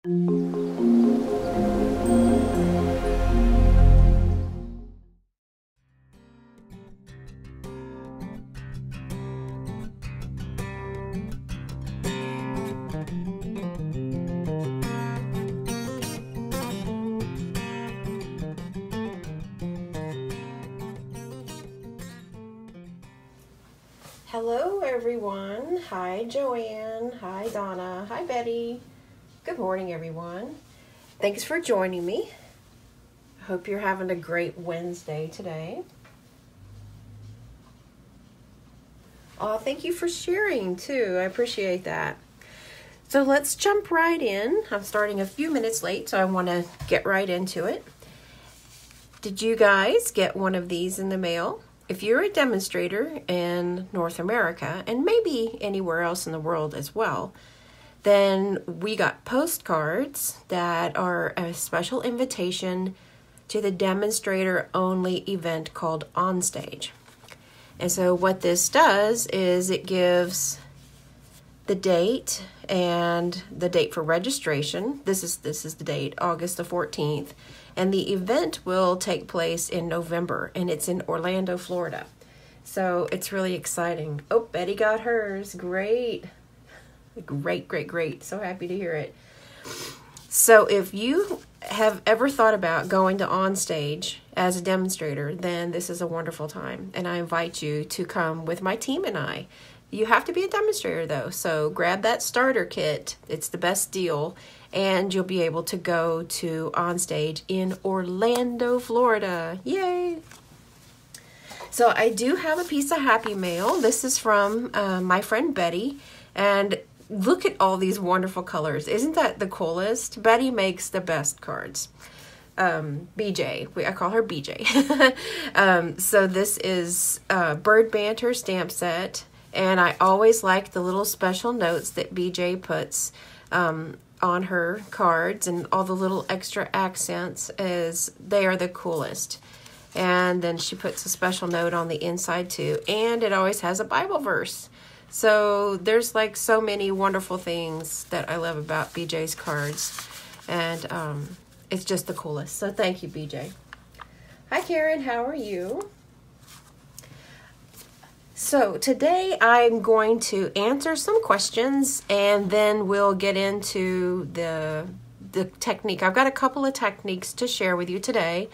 Hello everyone. Hi Joanne. Hi Donna. Hi Betty. Good morning everyone. Thanks for joining me. I hope you're having a great Wednesday today. Oh, thank you for sharing too. I appreciate that. So let's jump right in. I'm starting a few minutes late, so I want to get right into it. Did you guys get one of these in the mail? If you're a demonstrator in North America, and maybe anywhere else in the world as well, then we got postcards that are a special invitation to the demonstrator-only event called Onstage. And so what this does is it gives the date and the date for registration. This is the date, August the 14th. And the event will take place in November, and it's in Orlando, Florida. So it's really exciting. Oh, Betty got hers. Great. Great, great, great. So happy to hear it. So if you have ever thought about going to Onstage as a demonstrator, then this is a wonderful time. And I invite you to come with my team and I. You have to be a demonstrator though, so grab that starter kit. It's the best deal, and you'll be able to go to Onstage in Orlando, Florida. Yay! So I do have a piece of happy mail. This is from my friend Betty, and look at all these wonderful colors. Isn't that the coolest? Betty makes the best cards. BJ, I call her BJ. So this is Bird Banter stamp set. And I always like the little special notes that BJ puts on her cards, and all the little extra accents, as they are the coolest. And then she puts a special note on the inside too, and it always has a Bible verse. So there's like so many wonderful things that I love about BJ's cards, and it's just the coolest. So thank you, BJ. Hi Karen, how are you? So today I'm going to answer some questions, and then we'll get into the technique. I've got a couple of techniques to share with you today.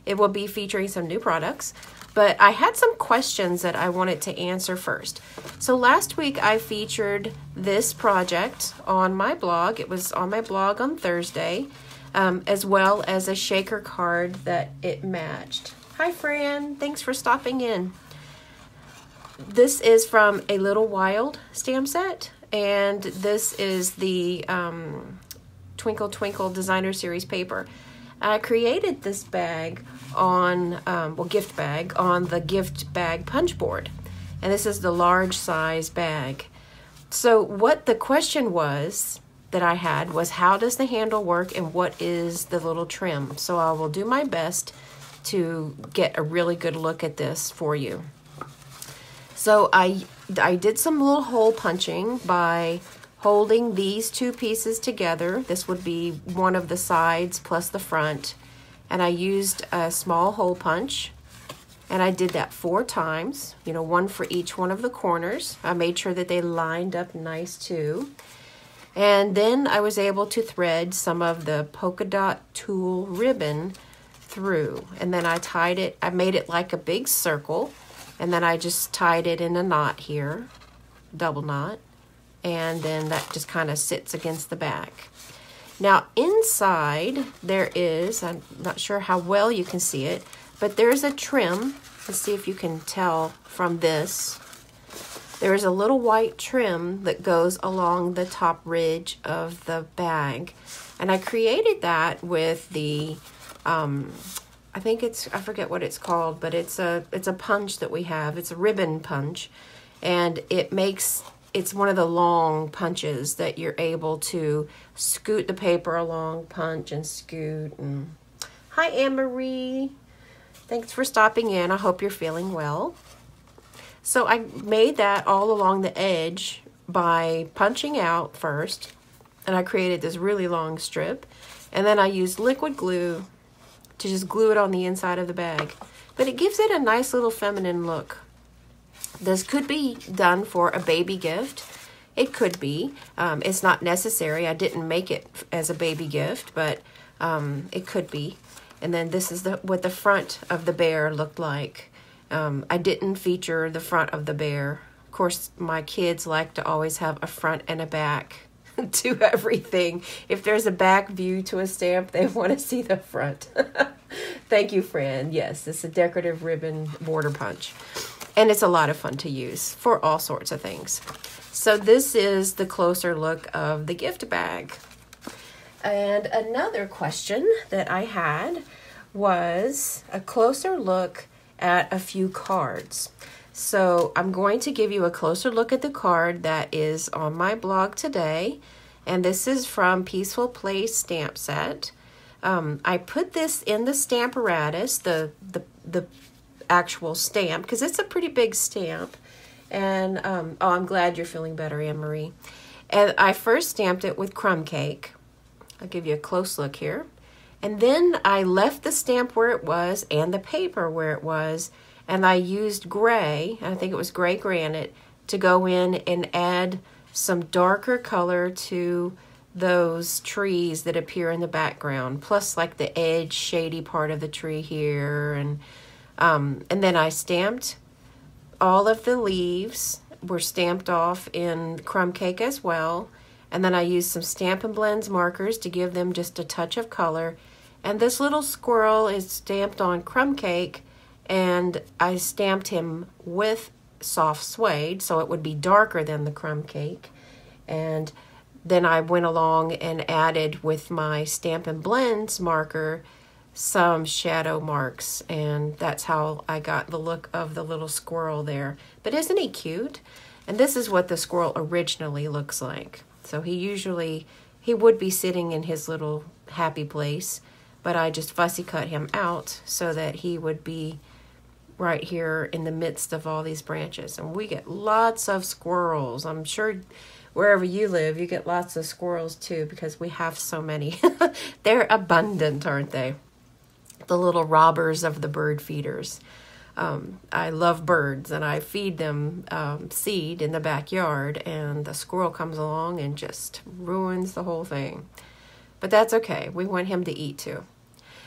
It will be featuring some new products, but I had some questions that I wanted to answer first. So last week I featured this project on my blog. It was on my blog on Thursday, as well as a shaker card that it matched. Hi Fran, thanks for stopping in. This is from A Little Wild stamp set, and this is the Twinkle Twinkle Designer Series paper. I created this bag on, gift bag, on the gift bag punch board, and this is the large size bag. So what the question was that I had was, how does the handle work and what is the little trim? So I will do my best to get a really good look at this for you. So I did some little hole punching by holding these two pieces together. This would be one of the sides plus the front. And I used a small hole punch. And I did that 4 times, one for each one of the corners. I made sure that they lined up nice too. And then I was able to thread some of the polka dot tulle ribbon through. And then I made it like a big circle. And then I just tied it in a knot here, double knot, and then that just kind of sits against the back. Now inside there is, I'm not sure how well you can see it, but there's a trim. Let's see if you can tell from this. There's a little white trim that goes along the top ridge of the bag. And I created that with the I forget what it's called, but it's a punch that we have. It's a ribbon punch, and it's one of the long punches that you're able to scoot the paper along, punch and scoot. And hi, Anne-Marie. Thanks for stopping in. I hope you're feeling well. So I made that all along the edge by punching out first And I created this really long strip. And then I used liquid glue to just glue it on the inside of the bag. But it gives it a nice little feminine look. This could be done for a baby gift. It could be. It's not necessary. I didn't make it as a baby gift, but it could be. And then this is what the front of the bear looked like. I didn't feature the front of the bear. Of course, my kids like to always have a front and a back to everything. If there's a back view to a stamp, they want to see the front. Thank you, Fran. Yes, it's a decorative ribbon border punch. And it's a lot of fun to use for all sorts of things. So this is the closer look of the gift bag. And another question that I had was a closer look at a few cards. So I'm going to give you a closer look at the card that is on my blog today. And this is from Peaceful Place stamp set. I put this in the Stamparatus, the actual stamp, because it's a pretty big stamp. And oh, I'm glad you're feeling better, Anne-Marie. And I first stamped it with Crumb Cake. I'll give you a close look here. And then I left the stamp where it was and the paper where it was, and I used gray, I think it was gray granite, to go in and add some darker color to those trees that appear in the background, plus like the edge shady part of the tree here. And then I stamped all of the leaves were stamped off in Crumb Cake as well. And then I used some Stampin' Blends markers to give them just a touch of color. And this little squirrel is stamped on Crumb Cake, and I stamped him with soft suede, so it would be darker than the Crumb Cake. And then I went along and added with my Stampin' Blends marker some shadow marks, and that's how I got the look of the little squirrel there. But isn't he cute? And this is what the squirrel originally looks like. So he would be sitting in his little happy place, but I just fussy cut him out so that he would be right here in the midst of all these branches. And we get lots of squirrels. I'm sure wherever you live, you get lots of squirrels too, because we have so many. They're abundant, aren't they? The little robbers of the bird feeders. I love birds, and I feed them seed in the backyard, and the squirrel comes along and just ruins the whole thing. But that's okay. We want him to eat too.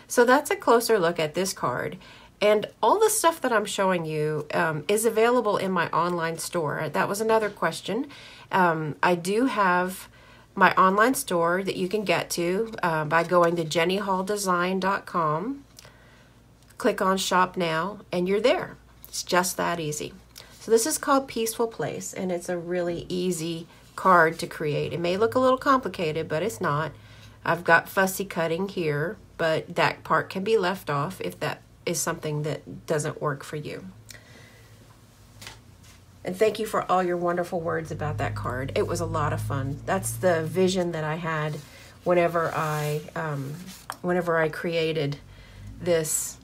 So that's a closer look at this card. And all the stuff that I'm showing you is available in my online store. That was another question. I do have my online store that you can get to by going to jennyhalldesign.com. Click on Shop Now, and you're there. It's just that easy. So this is called Peaceful Place, and it's a really easy card to create. It may look a little complicated, but it's not. I've got fussy cutting here, but that part can be left off if that is something that doesn't work for you. And thank you for all your wonderful words about that card. It was a lot of fun. That's the vision that I had whenever I created this.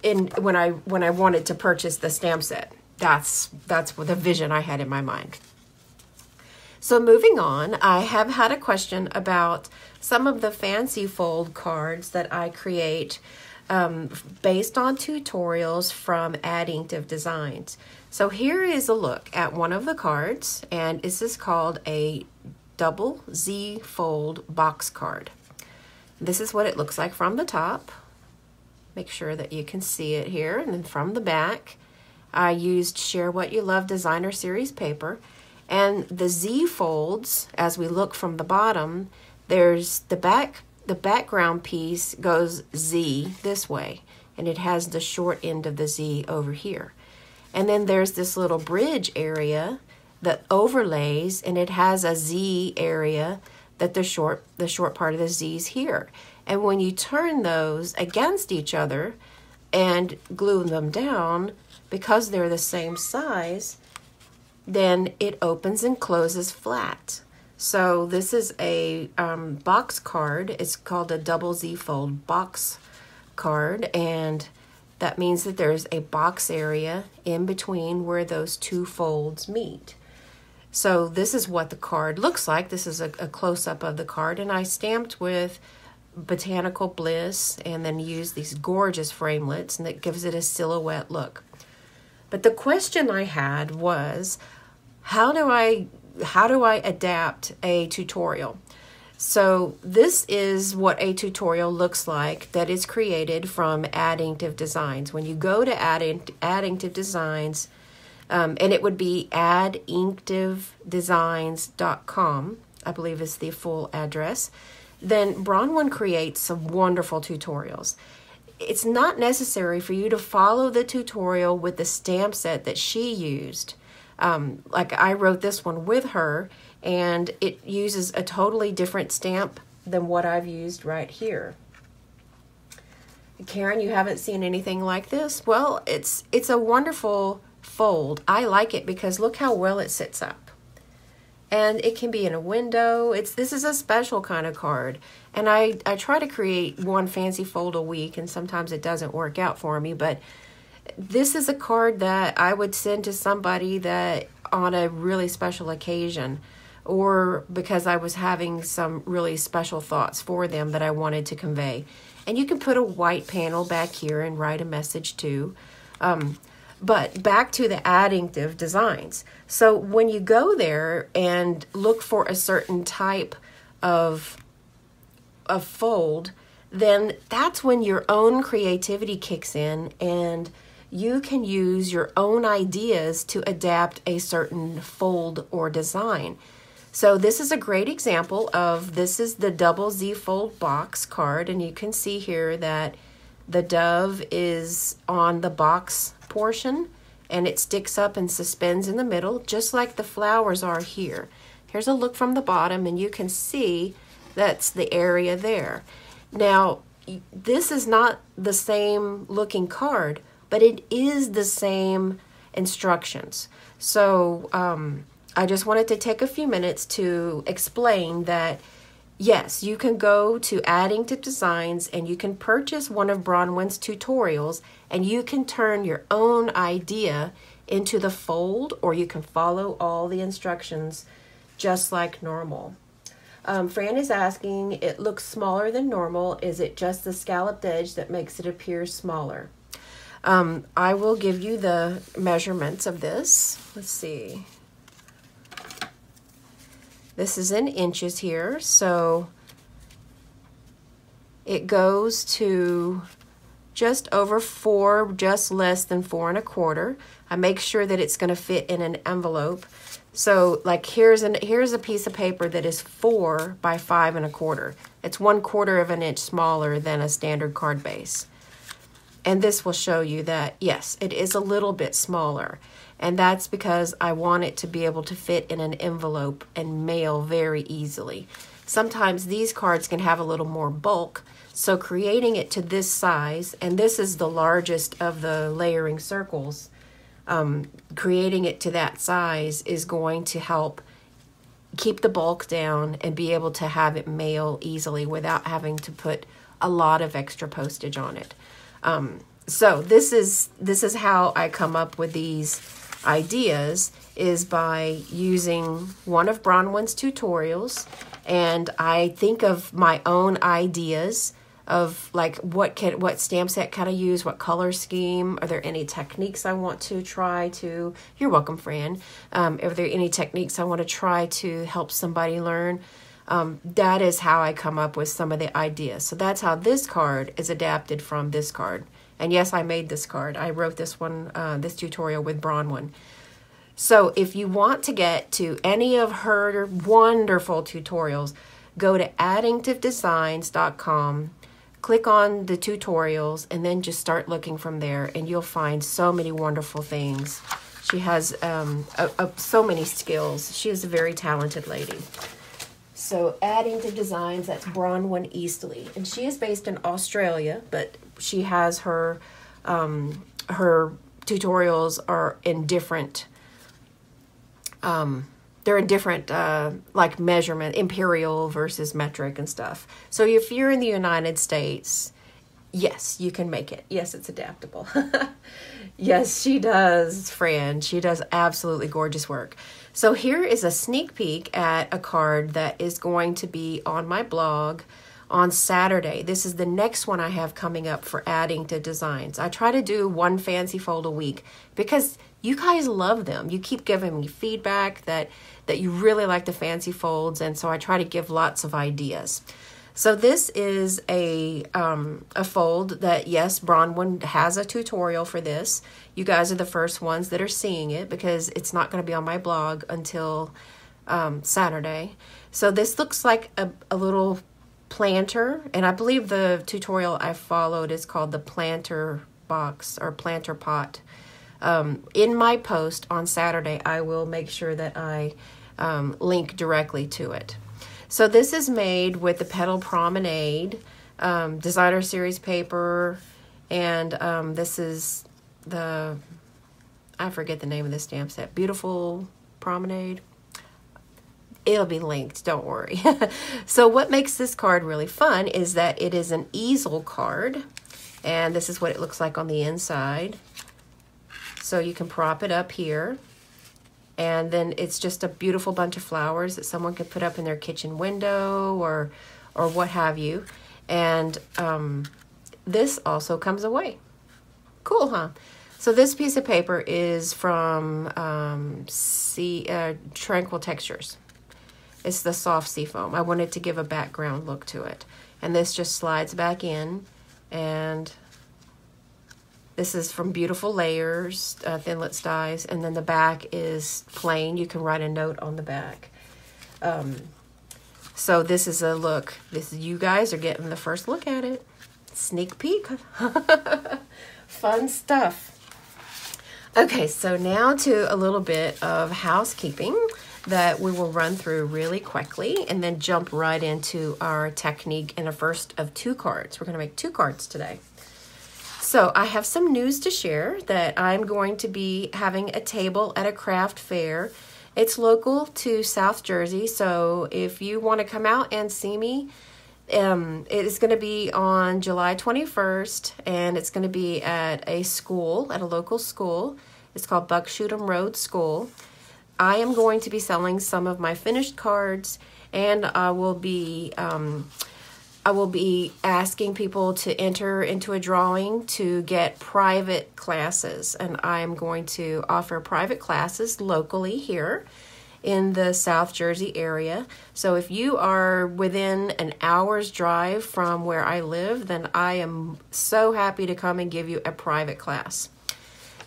When I wanted to purchase the stamp set, that's the vision I had in my mind. So moving on, I have had a question about some of the fancy fold cards that I create based on tutorials from Addictive Designs. So here is a look at one of the cards, and this is called a double Z fold box card. This is what it looks like from the top. Make sure that you can see it here. And then from the back, I used Share What You Love Designer Series paper. And the Z folds, as we look from the bottom, there's the background piece goes Z this way, and it has the short end of the Z over here. And then there's this little bridge area that overlays, and it has a Z area that the short part of the Z's here. And when you turn those against each other and glue them down, because they're the same size, then it opens and closes flat. So this is a box card. It's called a double Z fold box card, and that means that there's a box area in between where those two folds meet. So this is what the card looks like. This is a close-up of the card, and I stamped with Botanical Bliss and then used these gorgeous framelits, and it gives it a silhouette look. But the question I had was, how do I adapt a tutorial? So this is what a tutorial looks like that is created from Addictive Designs. When you go to Addictive Designs, and it would be addictivedesigns.com, I believe is the full address, then Bronwyn creates some wonderful tutorials. It's not necessary for you to follow the tutorial with the stamp set that she used. Like I wrote this one with her, and it uses a totally different stamp than what I've used right here. Karen, you haven't seen anything like this? Well, it's a wonderful fold. I like it because look how well it sits up. And it can be in a window. This is a special kind of card. And I try to create one fancy fold a week, and sometimes it doesn't work out for me, but this is a card that I would send to somebody that on a really special occasion, or because I was having some really special thoughts for them that I wanted to convey. And you can put a white panel back here and write a message too. But back to the Addictive Designs. So when you go there and look for a certain type of fold, then that's when your own creativity kicks in, and you can use your own ideas to adapt a certain fold or design. So this is a great example of, this is the double Z fold box card, and you can see here that the dove is on the box portion, and it sticks up and suspends in the middle, just like the flowers are here. Here's a look from the bottom, and you can see that's the area there. Now, this is not the same looking card, but it is the same instructions. So I just wanted to take a few minutes to explain that, yes, you can go to Addictive Designs and you can purchase one of Bronwyn's tutorials, and you can turn your own idea into the fold, or you can follow all the instructions just like normal. Fran is asking, it looks smaller than normal. Is it just the scalloped edge that makes it appear smaller? I will give you the measurements of this. Let's see. This is in inches here, so it goes to just over 4, just less than 4 1/4. I make sure that it's going to fit in an envelope. So like here's a piece of paper that is 4 by 5 1/4. It's 1/4 of an inch smaller than a standard card base. And this will show you that, yes, it is a little bit smaller. And that's because I want it to be able to fit in an envelope and mail very easily. Sometimes these cards can have a little more bulk, so creating it to this size, and this is the largest of the layering circles, creating it to that size is going to help keep the bulk down and be able to have it mail easily without having to put a lot of extra postage on it. So this is how I come up with these ideas, is by using one of Bronwyn's tutorials, and I think of my own ideas of like what stamp set can I use, what color scheme, are there any techniques I want to try to, you're welcome, Fran, are there any techniques I want to try to help somebody learn? That is how I come up with some of the ideas. So that's how this card is adapted from this card. And yes, I made this card. I wrote this one, this tutorial with Bronwyn. So if you want to get to any of her wonderful tutorials, go to addictivedesigns.com, click on the tutorials, and then just start looking from there, and you'll find so many wonderful things. She has so many skills. She is a very talented lady. So Addictive Designs, that's Bronwyn Eastley. And she is based in Australia, but she has her tutorials are in different, they're in different like measurement, imperial versus metric and stuff. So if you're in the United States, yes, you can make it. Yes, it's adaptable. Yes, she does, Fran. She does absolutely gorgeous work. So here is a sneak peek at a card that is going to be on my blog on Saturday. This is the next one I have coming up for adding to designs. I try to do one fancy fold a week because you guys love them. You keep giving me feedback that you really like the fancy folds, and so I try to give lots of ideas. So this is a fold that, yes, Bronwyn has a tutorial for this. You guys are the first ones that are seeing it because it's not going to be on my blog until Saturday. So this looks like a little planter, and I believe the tutorial I followed is called the planter box or planter pot. In my post on Saturday, I will make sure that I link directly to it. So this is made with the Petal Promenade designer series paper, and this is I forget the name of the stamp set, Beautiful Promenade. It'll be linked, don't worry. So what makes this card really fun is that it is an easel card, and this is what it looks like on the inside. So you can prop it up here, and then it's just a beautiful bunch of flowers that someone could put up in their kitchen window or what have you. And this also comes away. Cool, huh? So this piece of paper is from Tranquil Textures. It's the soft seafoam. I wanted to give a background look to it. And this just slides back in, and this is from Beautiful Layers, Thinlits Dies, and then the back is plain. You can write a note on the back. So this is a look. You guys are getting the first look at it. Sneak peek. Fun stuff. Okay, so now to a little bit of housekeeping that we will run through really quickly and then jump right into our technique in a first of 2 cards. We're going to make 2 cards today. So I have some news to share that I'm going to be having a table at a craft fair. It's local to South Jersey, so if you want to come out and see me, it is going to be on July 21st, and it's going to be at a school, at a local school. It's called Buckshootum Road School. I am going to be selling some of my finished cards, and I will be asking people to enter into a drawing to get private classes, and I am going to offer private classes locally here in the South Jersey area. So if you are within an hour's drive from where I live, then I am so happy to come and give you a private class.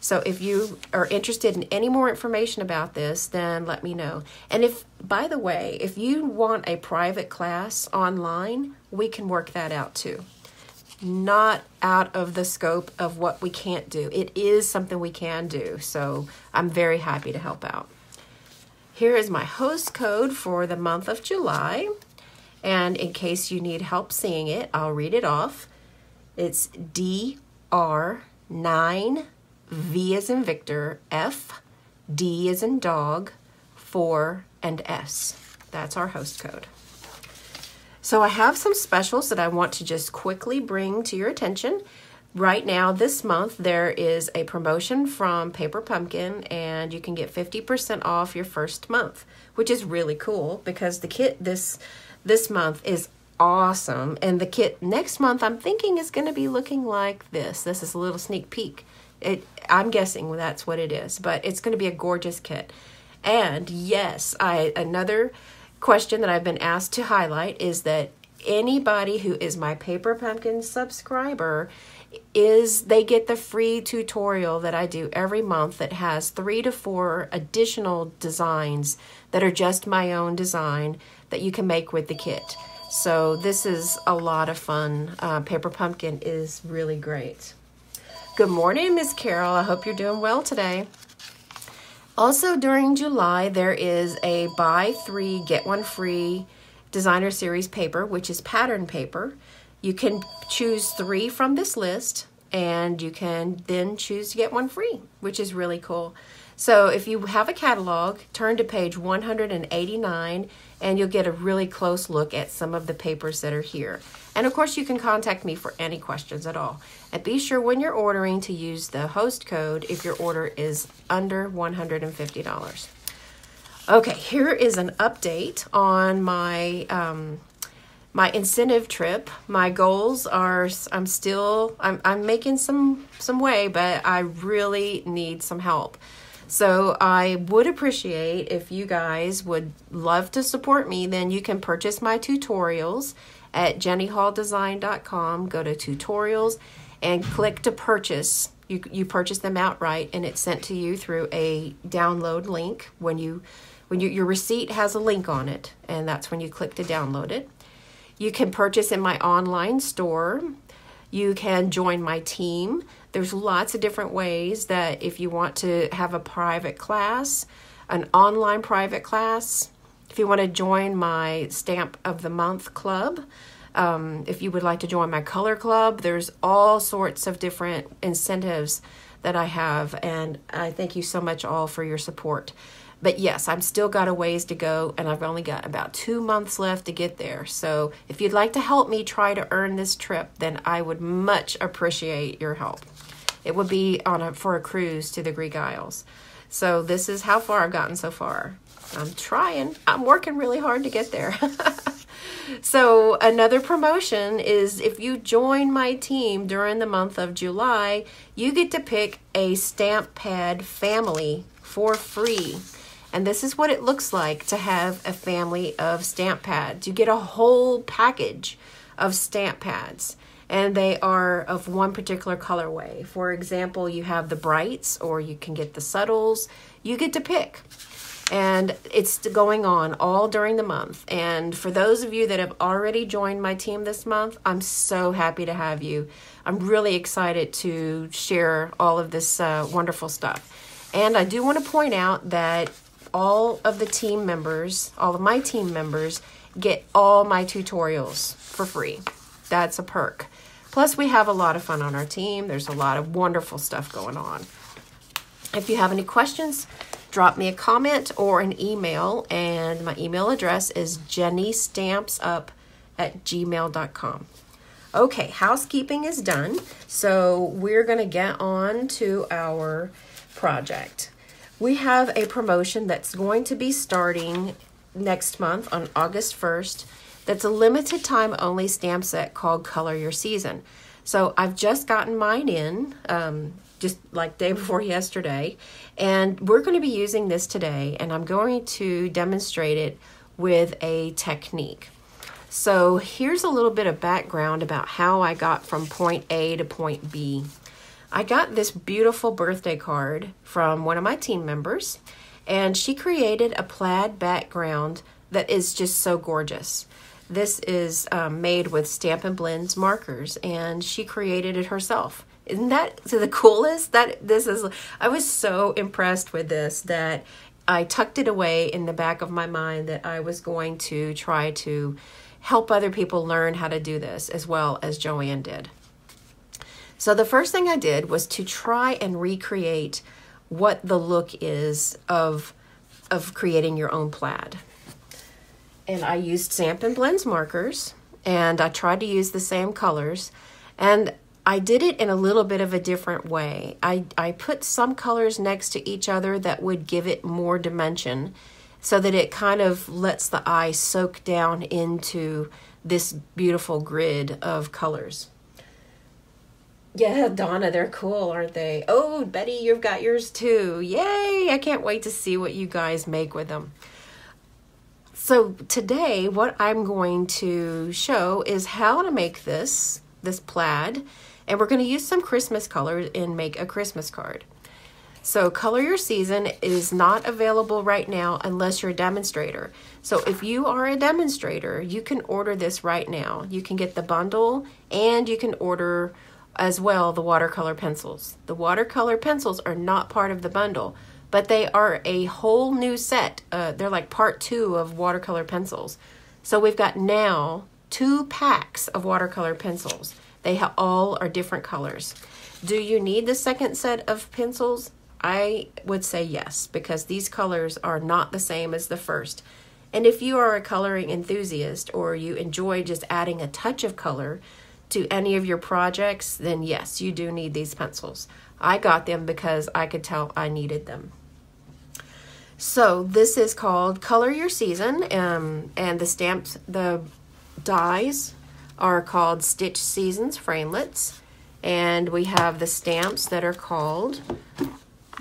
So if you are interested in any more information about this, then let me know. And by the way, if you want a private class online, we can work that out too. Not out of the scope of what we can't do. It is something we can do. So I'm very happy to help out. Here is my host code for the month of July. And in case you need help seeing it, I'll read it off. It's DR9, V as in Victor, F, D as in dog, 4, and S. That's our host code. So I have some specials that I want to just quickly bring to your attention. Right now, this month, there is a promotion from Paper Pumpkin, and you can get 50% off your first month, which is really cool because the kit this month is awesome. And the kit next month, I'm thinking is going to be looking like this. This is a little sneak peek. I'm guessing that's what it is, but it's going to be a gorgeous kit. And yes, another question that I've been asked to highlight is that anybody who is my Paper Pumpkin subscriber they get the free tutorial that I do every month that has 3 to 4 additional designs that are just my own design that you can make with the kit. So this is a lot of fun. Paper Pumpkin is really great. Good morning, Miss Carol. I hope you're doing well today. Also, during July, there is a buy 3, get 1 free designer series paper, which is pattern paper. You can choose 3 from this list, and you can then choose to get 1 free, which is really cool. So if you have a catalog, turn to page 189, and you'll get a really close look at some of the papers that are here. And of course, you can contact me for any questions at all. And be sure when you're ordering to use the host code if your order is under $150. Okay, here is an update on my my incentive trip. My goals are, I'm making some way, but I really need some help. So I would appreciate if you guys would love to support me. Then you can purchase my tutorials at jennyhalldesign.com. Go to tutorials and click to purchase. You purchase them outright, and it's sent to you through a download link. When your receipt has a link on it, and that's when you click to download it. You can purchase in my online store. You can join my team. There's lots of different ways that if you want to have a private class, an online private class, if you want to join my Stamp of the Month club, if you would like to join my color club, there's all sorts of different incentives that I have, and I thank you so much all for your support. But yes, I've still got a ways to go, and I've only got about 2 months left to get there. So if you'd like to help me try to earn this trip, then I would much appreciate your help. It would be for a cruise to the Greek Isles. So this is how far I've gotten so far. I'm trying. I'm working really hard to get there. So another promotion is if you join my team during the month of July, you get to pick a stamp pad family for free. And this is what it looks like to have a family of stamp pads. You get a whole package of stamp pads, and they are of one particular colorway. For example, you have the brights, or you can get the subtles. You get to pick. And it's going on all during the month. And for those of you that have already joined my team this month, I'm so happy to have you. I'm really excited to share all of this wonderful stuff. And I do want to point out that all of my team members get all my tutorials for free. That's a perk. Plus, we have a lot of fun on our team. There's a lot of wonderful stuff going on. If you have any questions, drop me a comment or an email, and my email address is jennystampsup@gmail.com. Okay, housekeeping is done, so we're going to get on to our project. We have a promotion that's going to be starting next month on August 1st. That's a limited time only stamp set called Color Your Season. So I've just gotten mine in, just like day before yesterday, and we're going to be using this today, and I'm going to demonstrate it with a technique. So here's a little bit of background about how I got from point A to point B. I got this beautiful birthday card from one of my team members, and she created a plaid background that is just so gorgeous. This is made with Stampin' Blends markers, and she created it herself. Isn't that the coolest? I was so impressed with this that I tucked it away in the back of my mind that I was going to try to help other people learn how to do this as well as Joanne did. So the first thing I did was to try and recreate what the look is of creating your own plaid. And I used Stampin' Blends markers, and I tried to use the same colors, and I did it in a little bit of a different way. I put some colors next to each other that would give it more dimension so that it kind of lets the eye soak down into this beautiful grid of colors. Yeah, Donna, they're cool, aren't they? Oh, Betty, you've got yours too. Yay! I can't wait to see what you guys make with them. So today, what I'm going to show is how to make this plaid, and we're going to use some Christmas colors and make a Christmas card. So Color Your Season is not available right now unless you're a demonstrator. So if you are a demonstrator, you can order this right now. You can get the bundle, and you can order as well the watercolor pencils. The watercolor pencils are not part of the bundle, but they are a whole new set. They're like part 2 of watercolor pencils. So we've got now 2 packs of watercolor pencils. They all are different colors. Do you need the second set of pencils? I would say yes, because these colors are not the same as the first. And if you are a coloring enthusiast, or you enjoy just adding a touch of color to any of your projects, then yes, you do need these pencils. I got them because I could tell I needed them. So this is called Color Your Season, and the dies are called Stitch Seasons Framelits, and we have the stamps that are called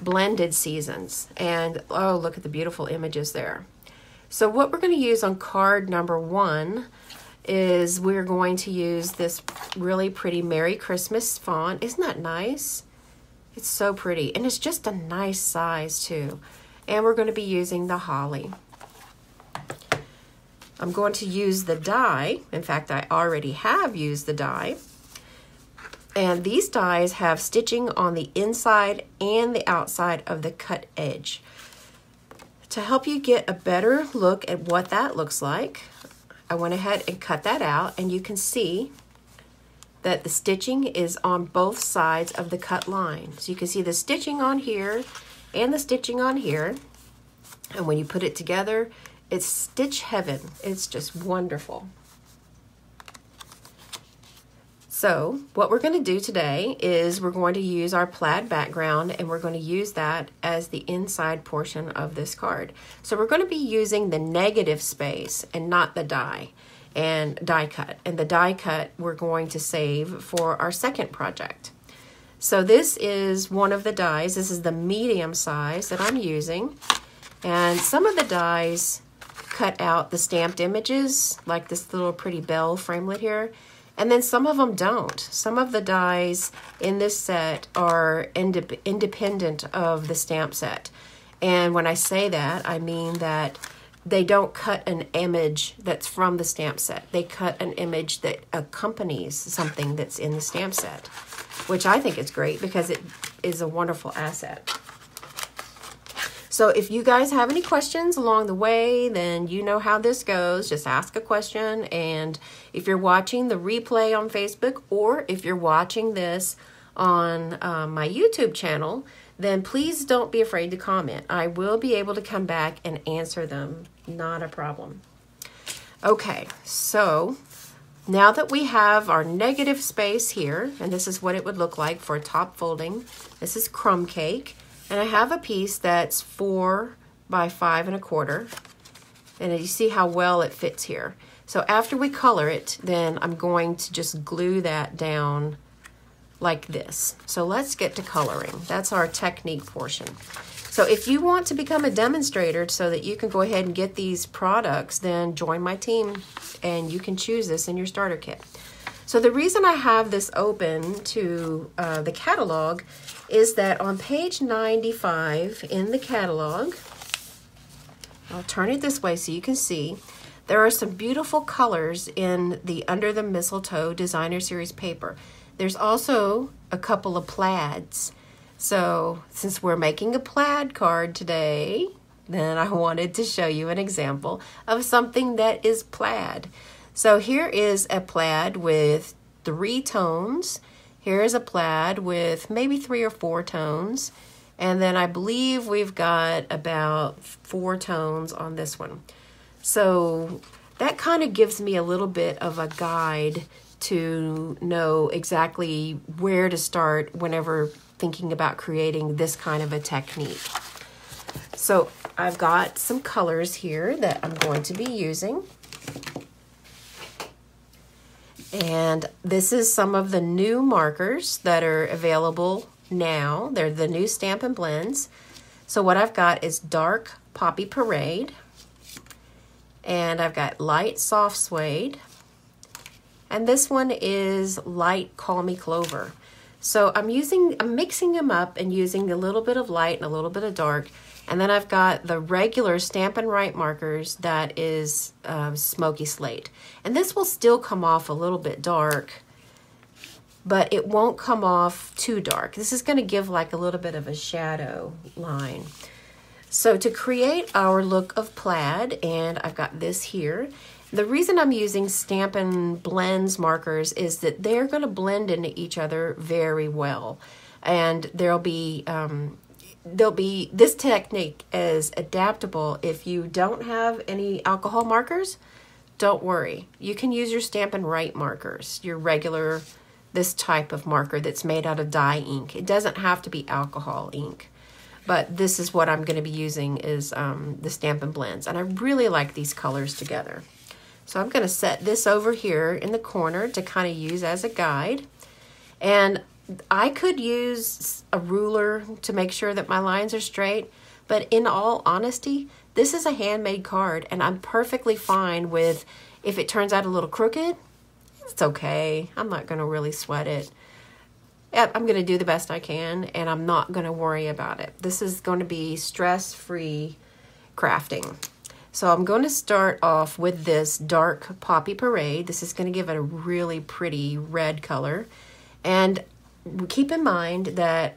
Blended Seasons. And oh, look at the beautiful images there. So what we're going to use on card number 1 is we're going to use this really pretty Merry Christmas font. Isn't that nice? It's so pretty, and it's just a nice size too. And we're going to be using the holly. I'm going to use the die. In fact, I already have used the die. And these dies have stitching on the inside and the outside of the cut edge. To help you get a better look at what that looks like, I went ahead and cut that out, and you can see that the stitching is on both sides of the cut line. So you can see the stitching on here and the stitching on here, and when you put it together, it's stitch heaven. It's just wonderful. So what we're going to do today is we're going to use our plaid background, and we're going to use that as the inside portion of this card. So we're going to be using the negative space and not the die and die cut. And the die cut we're going to save for our second project. So this is one of the dies. This is the medium size that I'm using. And some of the dies cut out the stamped images, like this little pretty bell framelit here. And then some of them don't. Some of the dies in this set are independent of the stamp set. And when I say that, I mean that they don't cut an image that's from the stamp set. They cut an image that accompanies something that's in the stamp set, which I think is great because it is a wonderful asset. So if you guys have any questions along the way, then you know how this goes. Just ask a question. And if you're watching the replay on Facebook, or if you're watching this on my YouTube channel, then please don't be afraid to comment. I will be able to come back and answer them. Not a problem. Okay, so now that we have our negative space here, and this is what it would look like for a top folding. This is Crumb Cake. And I have a piece that's 4 by 5 1/4. And you see how well it fits here. So after we color it, then I'm going to just glue that down like this. So let's get to coloring. That's our technique portion. So if you want to become a demonstrator so that you can go ahead and get these products, then join my team and you can choose this in your starter kit. So the reason I have this open to the catalog is that on page 95 in the catalog, I'll turn it this way so you can see, there are some beautiful colors in the Under the Mistletoe Designer Series paper. There's also a couple of plaids. So since we're making a plaid card today, then I wanted to show you an example of something that is plaid. So here is a plaid with 3 tones. Here is a plaid with maybe 3 or 4 tones. And then I believe we've got about 4 tones on this one. So that kind of gives me a little bit of a guide to know exactly where to start whenever thinking about creating this kind of a technique. So I've got some colors here that I'm going to be using. And this is some of the new markers that are available now. They're the new Stampin' Blends. So what I've got is Dark Poppy Parade. And I've got Light Soft Suede. And this one is Light Call Me Clover. So I'm mixing them up and using a little bit of light and a little bit of dark. And then I've got the regular Stampin' Right markers that is Smoky Slate. And this will still come off a little bit dark, but it won't come off too dark. This is going to give like a little bit of a shadow line. So to create our look of plaid, and I've got this here, the reason I'm using Stampin' Blends markers is that they're going to blend into each other very well. And there'll be this technique is adaptable. If you don't have any alcohol markers, don't worry. You can use your Stampin' Right markers, your regular, this type of marker that's made out of dye ink. It doesn't have to be alcohol ink. but this is what I'm going to be using is the Stampin' Blends, and I really like these colors together. So I'm going to set this over here in the corner to kind of use as a guide, and I could use a ruler to make sure that my lines are straight, but in all honesty, this is a handmade card, and I'm perfectly fine with if it turns out a little crooked. It's okay. I'm not going to really sweat it. I'm going to do the best I can, and I'm not going to worry about it. This is going to be stress-free crafting. So I'm going to start off with this dark Poppy Parade. This is going to give it a really pretty red color. And keep in mind that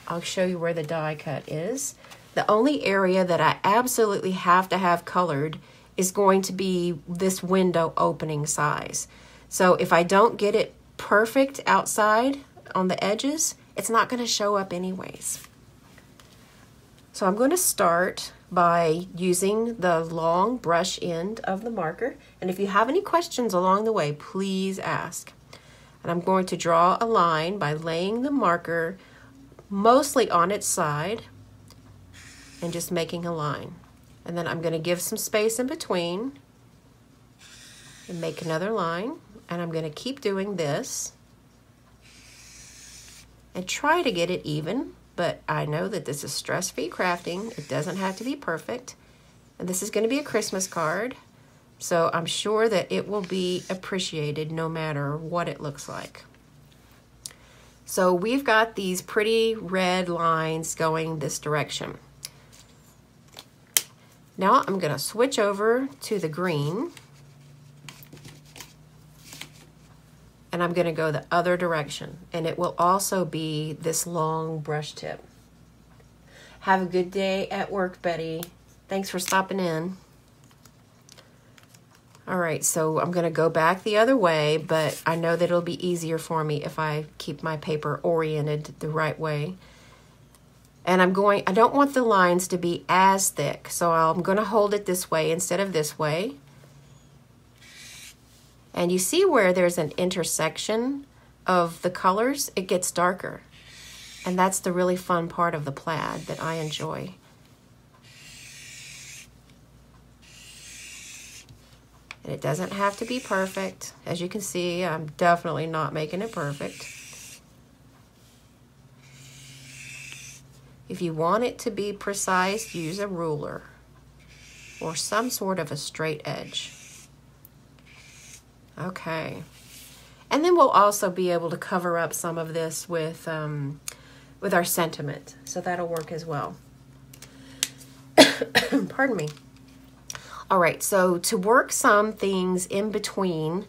I'll show you where the die cut is. The only area that I absolutely have to have colored is going to be this window opening size. So if I don't get it perfect outside on the edges, it's not going to show up anyways. So I'm going to start by using the long brush end of the marker, and if you have any questions along the way, please ask. And I'm going to draw a line by laying the marker mostly on its side and just making a line. And then I'm going to give some space in between and make another line, and I'm going to keep doing this and try to get it even, but I know that this is stress-free crafting. It doesn't have to be perfect. And this is going to be a Christmas card, so I'm sure that it will be appreciated no matter what it looks like. So we've got these pretty red lines going this direction. Now I'm going to switch over to the green, and I'm going to go the other direction, and it will also be this long brush tip. Have a good day at work, Betty. Thanks for stopping in. All right, so I'm going to go back the other way, but I know that it'll be easier for me if I keep my paper oriented the right way. And I don't want the lines to be as thick, so I'm going to hold it this way instead of this way. And you see where there's an intersection of the colors, it gets darker. And that's the really fun part of the plaid that I enjoy. And it doesn't have to be perfect. As you can see, I'm definitely not making it perfect. If you want it to be precise, use a ruler or some sort of a straight edge. Okay, and then we'll also be able to cover up some of this with our sentiment, so that'll work as well. Pardon me. All right, so to work some things in between,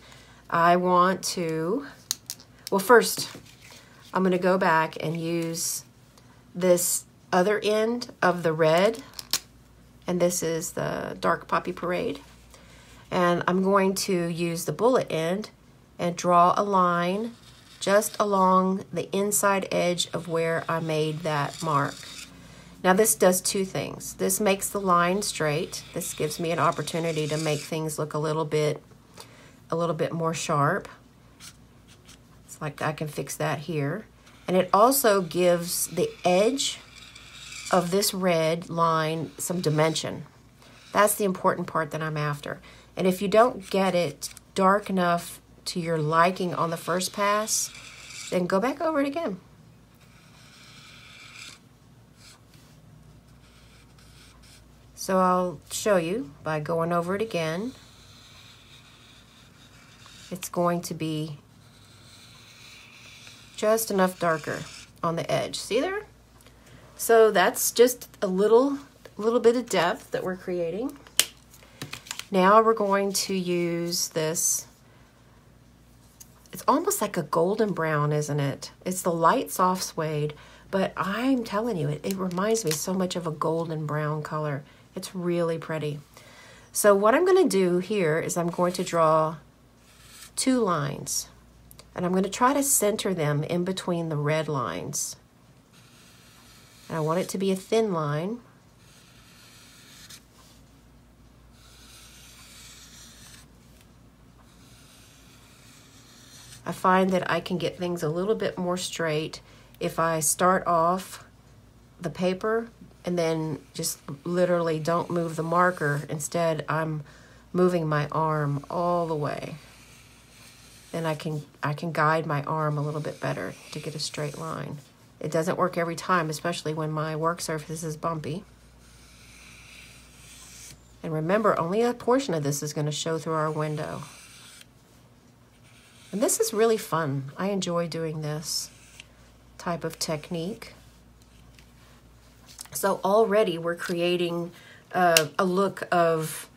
I want to, well, first, I'm going to go back and use this other end of the red, and this is the dark Poppy Parade. And I'm going to use the bullet end and draw a line just along the inside edge of where I made that mark. Now this does two things. This makes the line straight. This gives me an opportunity to make things look a little bit more sharp. It's like I can fix that here. And it also gives the edge of this red line some dimension. That's the important part that I'm after. And if you don't get it dark enough to your liking on the first pass, then go back over it again. So I'll show you by going over it again. It's going to be just enough darker on the edge. See there? So that's just a little bit of depth that we're creating. Now we're going to use this. It's almost like a golden brown, isn't it? It's the light soft suede, but I'm telling you, it reminds me so much of a golden brown color. It's really pretty. So what I'm going to do here is I'm going to draw two lines, and I'm going to try to center them in between the red lines. And I want it to be a thin line. I find that I can get things a little bit more straight if I start off the paper and then just literally don't move the marker. Instead, I'm moving my arm all the way. Then I can guide my arm a little bit better to get a straight line. It doesn't work every time, especially when my work surface is bumpy. And remember, only a portion of this is going to show through our window. And this is really fun. I enjoy doing this type of technique. So already we're creating a look of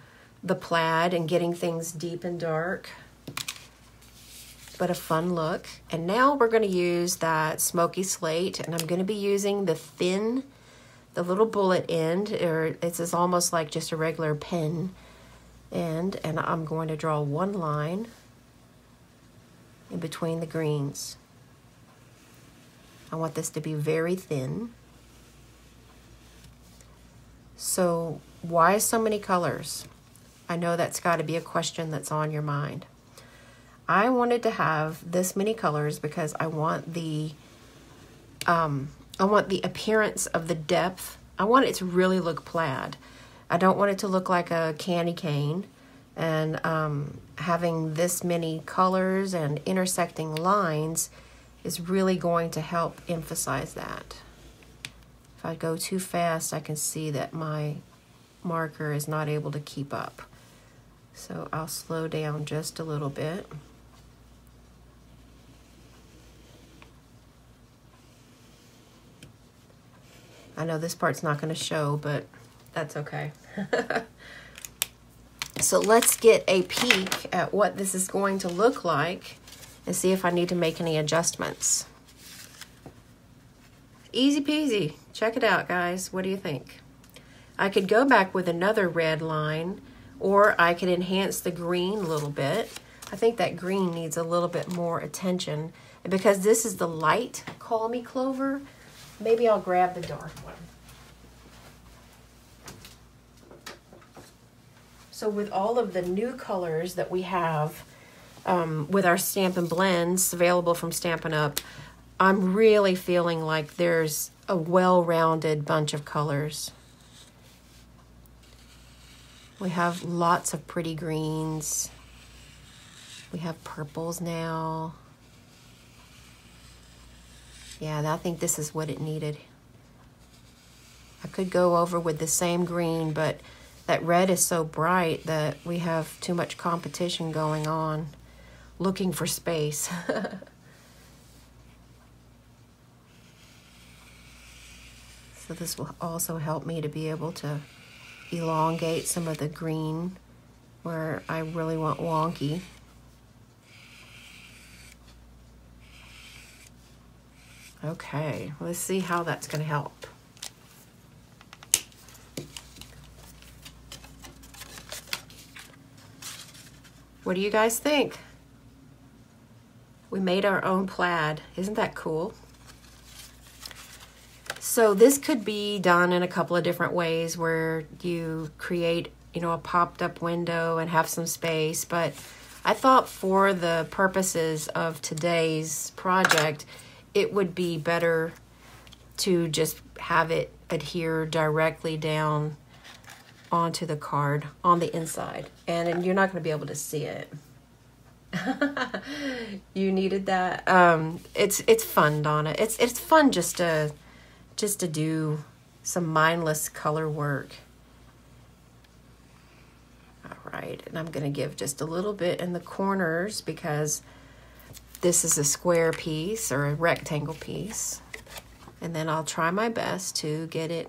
the plaid and getting things deep and dark, but a fun look. And now we're going to use that smoky slate, and I'm going to be using the thin, the little bullet end, or it's almost like just a regular pen end, and I'm going to draw one line in between the greens. I want this to be very thin. So why so many colors? I know that's got to be a question that's on your mind. I wanted to have this many colors because I want the appearance of the depth. I want it to really look plaid. I don't want it to look like a candy cane. And having this many colors and intersecting lines is really going to help emphasize that. If I go too fast, I can see that my marker is not able to keep up. So I'll slow down just a little bit. I know this part's not going to show, but that's okay. So let's get a peek at what this is going to look like and see if I need to make any adjustments. Easy peasy. Check it out, guys. What do you think? I could go back with another red line, or I could enhance the green a little bit. I think that green needs a little bit more attention. And because this is the light Call Me Clover, maybe I'll grab the dark one. So with all of the new colors that we have with our Stampin' Blends available from Stampin' Up, I'm really feeling like there's a well-rounded bunch of colors. We have lots of pretty greens. We have purples now. Yeah, I think this is what it needed. I could go over with the same green, but that red is so bright that we have too much competition going on, looking for space. So this will also help me to be able to elongate some of the green where I really want wonky. Okay, let's see how that's going to help. What do you guys think? We made our own plaid. Isn't that cool? So this could be done in a couple of different ways where you create, a popped up window and have some space. But I thought for the purposes of today's project, it would be better to just have it adhere directly down onto the card on the inside, and you're not going to be able to see it. You needed that. It's fun, Donna. It's fun just to do some mindless color work. All right, and I'm going to give just a little bit in the corners because this is a square piece or a rectangle piece, and then I'll try my best to get it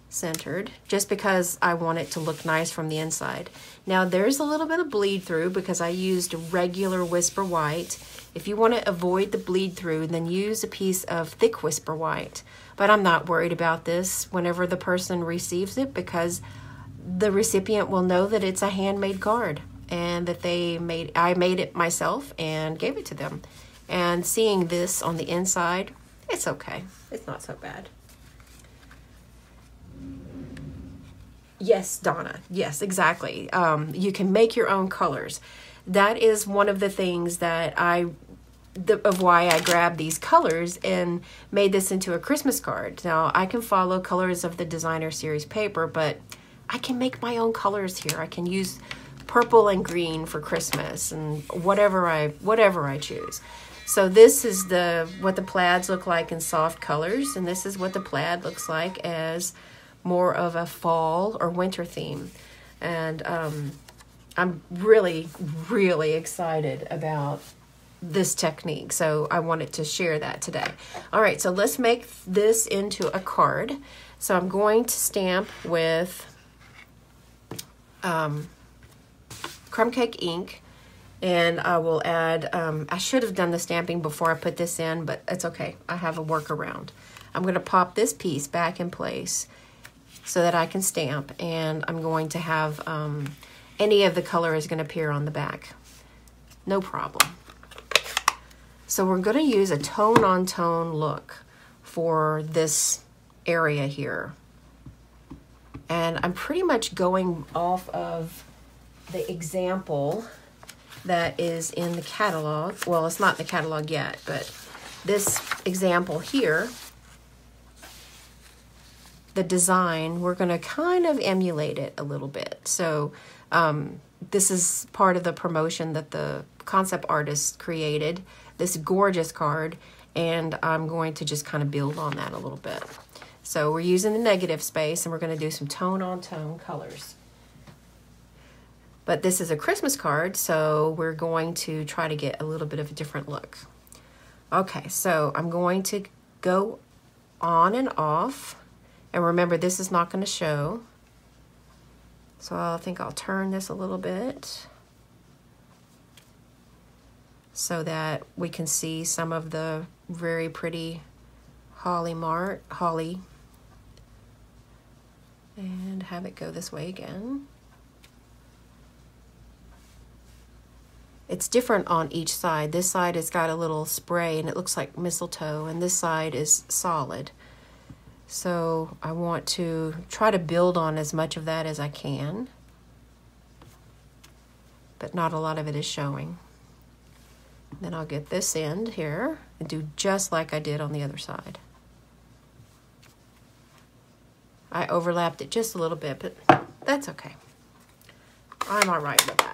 centered just because I want it to look nice from the inside. Now there's a little bit of bleed through because I used regular Whisper White. If you want to avoid the bleed through, then use a piece of thick Whisper White. But I'm not worried about this whenever the person receives it because the recipient will know that it's a handmade card and that I made it myself and gave it to them. And seeing this on the inside, it's okay. It's not so bad. Yes, Donna. Yes, exactly. You can make your own colors. That is one of the things that I of why I grabbed these colors and made this into a Christmas card. Now, I can follow colors of the designer series paper, but I can make my own colors here. I can use purple and green for Christmas and whatever I choose. So this is what the plaids look like in soft colors, and this is what the plaid looks like as more of a fall or winter theme. And I'm really, really excited about this technique, so I wanted to share that today. All right, so let's make this into a card. So I'm going to stamp with Crumb Cake ink, and I will add, I should have done the stamping before I put this in, but it's okay. I have a workaround. I'm going to pop this piece back in place so that I can stamp, and I'm going to have any of the color is going to appear on the back. No problem. So we're going to use a tone-on-tone look for this area here. And I'm pretty much going off of the example that is in the catalog. Well, it's not in the catalog yet, but this example here, the design, we're going to kind of emulate it a little bit. So this is part of the promotion that the concept artist created, this gorgeous card, and I'm going to just kind of build on that a little bit. So we're using the negative space, and we're going to do some tone-on-tone colors. But this is a Christmas card, so we're going to try to get a little bit of a different look. Okay, so I'm going to go on and off, and remember, this is not going to show. So I think I'll turn this a little bit so that we can see some of the very pretty holly, and have it go this way again. It's different on each side. This side has got a little spray and it looks like mistletoe, and this side is solid. So I want to try to build on as much of that as I can, but not a lot of it is showing. Then I'll get this end here and do just like I did on the other side. I overlapped it just a little bit, but that's okay. I'm all right with that.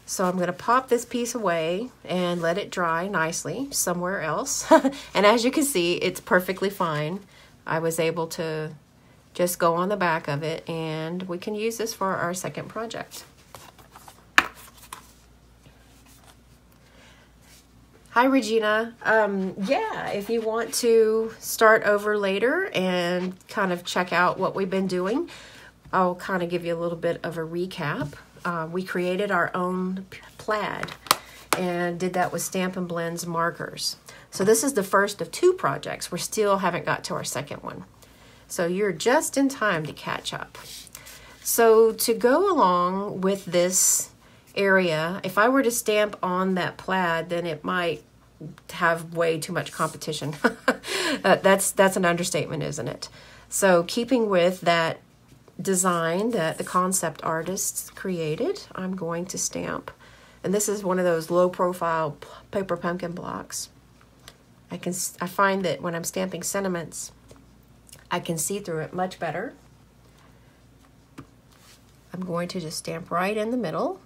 So I'm going to pop this piece away and let it dry nicely somewhere else. And as you can see, it's perfectly fine. I was able to just go on the back of it, and we can use this for our second project. Hi, Regina. Yeah, if you want to start over later and kind of check out what we've been doing, I'll kind of give you a little bit of a recap. We created our own plaid and did that with Stampin' Blend's markers. So this is the first of 2 projects. We still haven't got to our second one. So you're just in time to catch up. So to go along with this area, if I were to stamp on that plaid, then it might have way too much competition. That's an understatement, isn't it? So keeping with that design that the concept artists created, I'm going to stamp, and this is one of those low profile paper pumpkin blocks. I find that when I'm stamping sentiments, I can see through it much better. I'm going to just stamp right in the middle.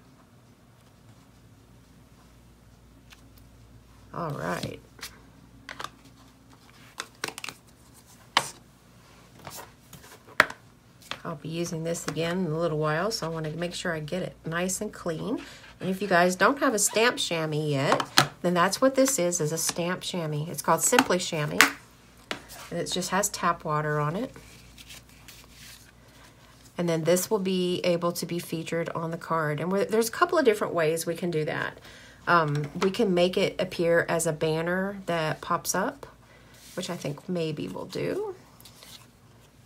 All right. I'll be using this again in a little while, so I want to make sure I get it nice and clean. And if you guys don't have a stamp chamois yet, then that's what this is a stamp chamois. It's called Simply Chamois, and it just has tap water on it. And then this will be able to be featured on the card. And there's a couple of different ways we can do that. We can make it appear as a banner that pops up, which I think maybe we'll do.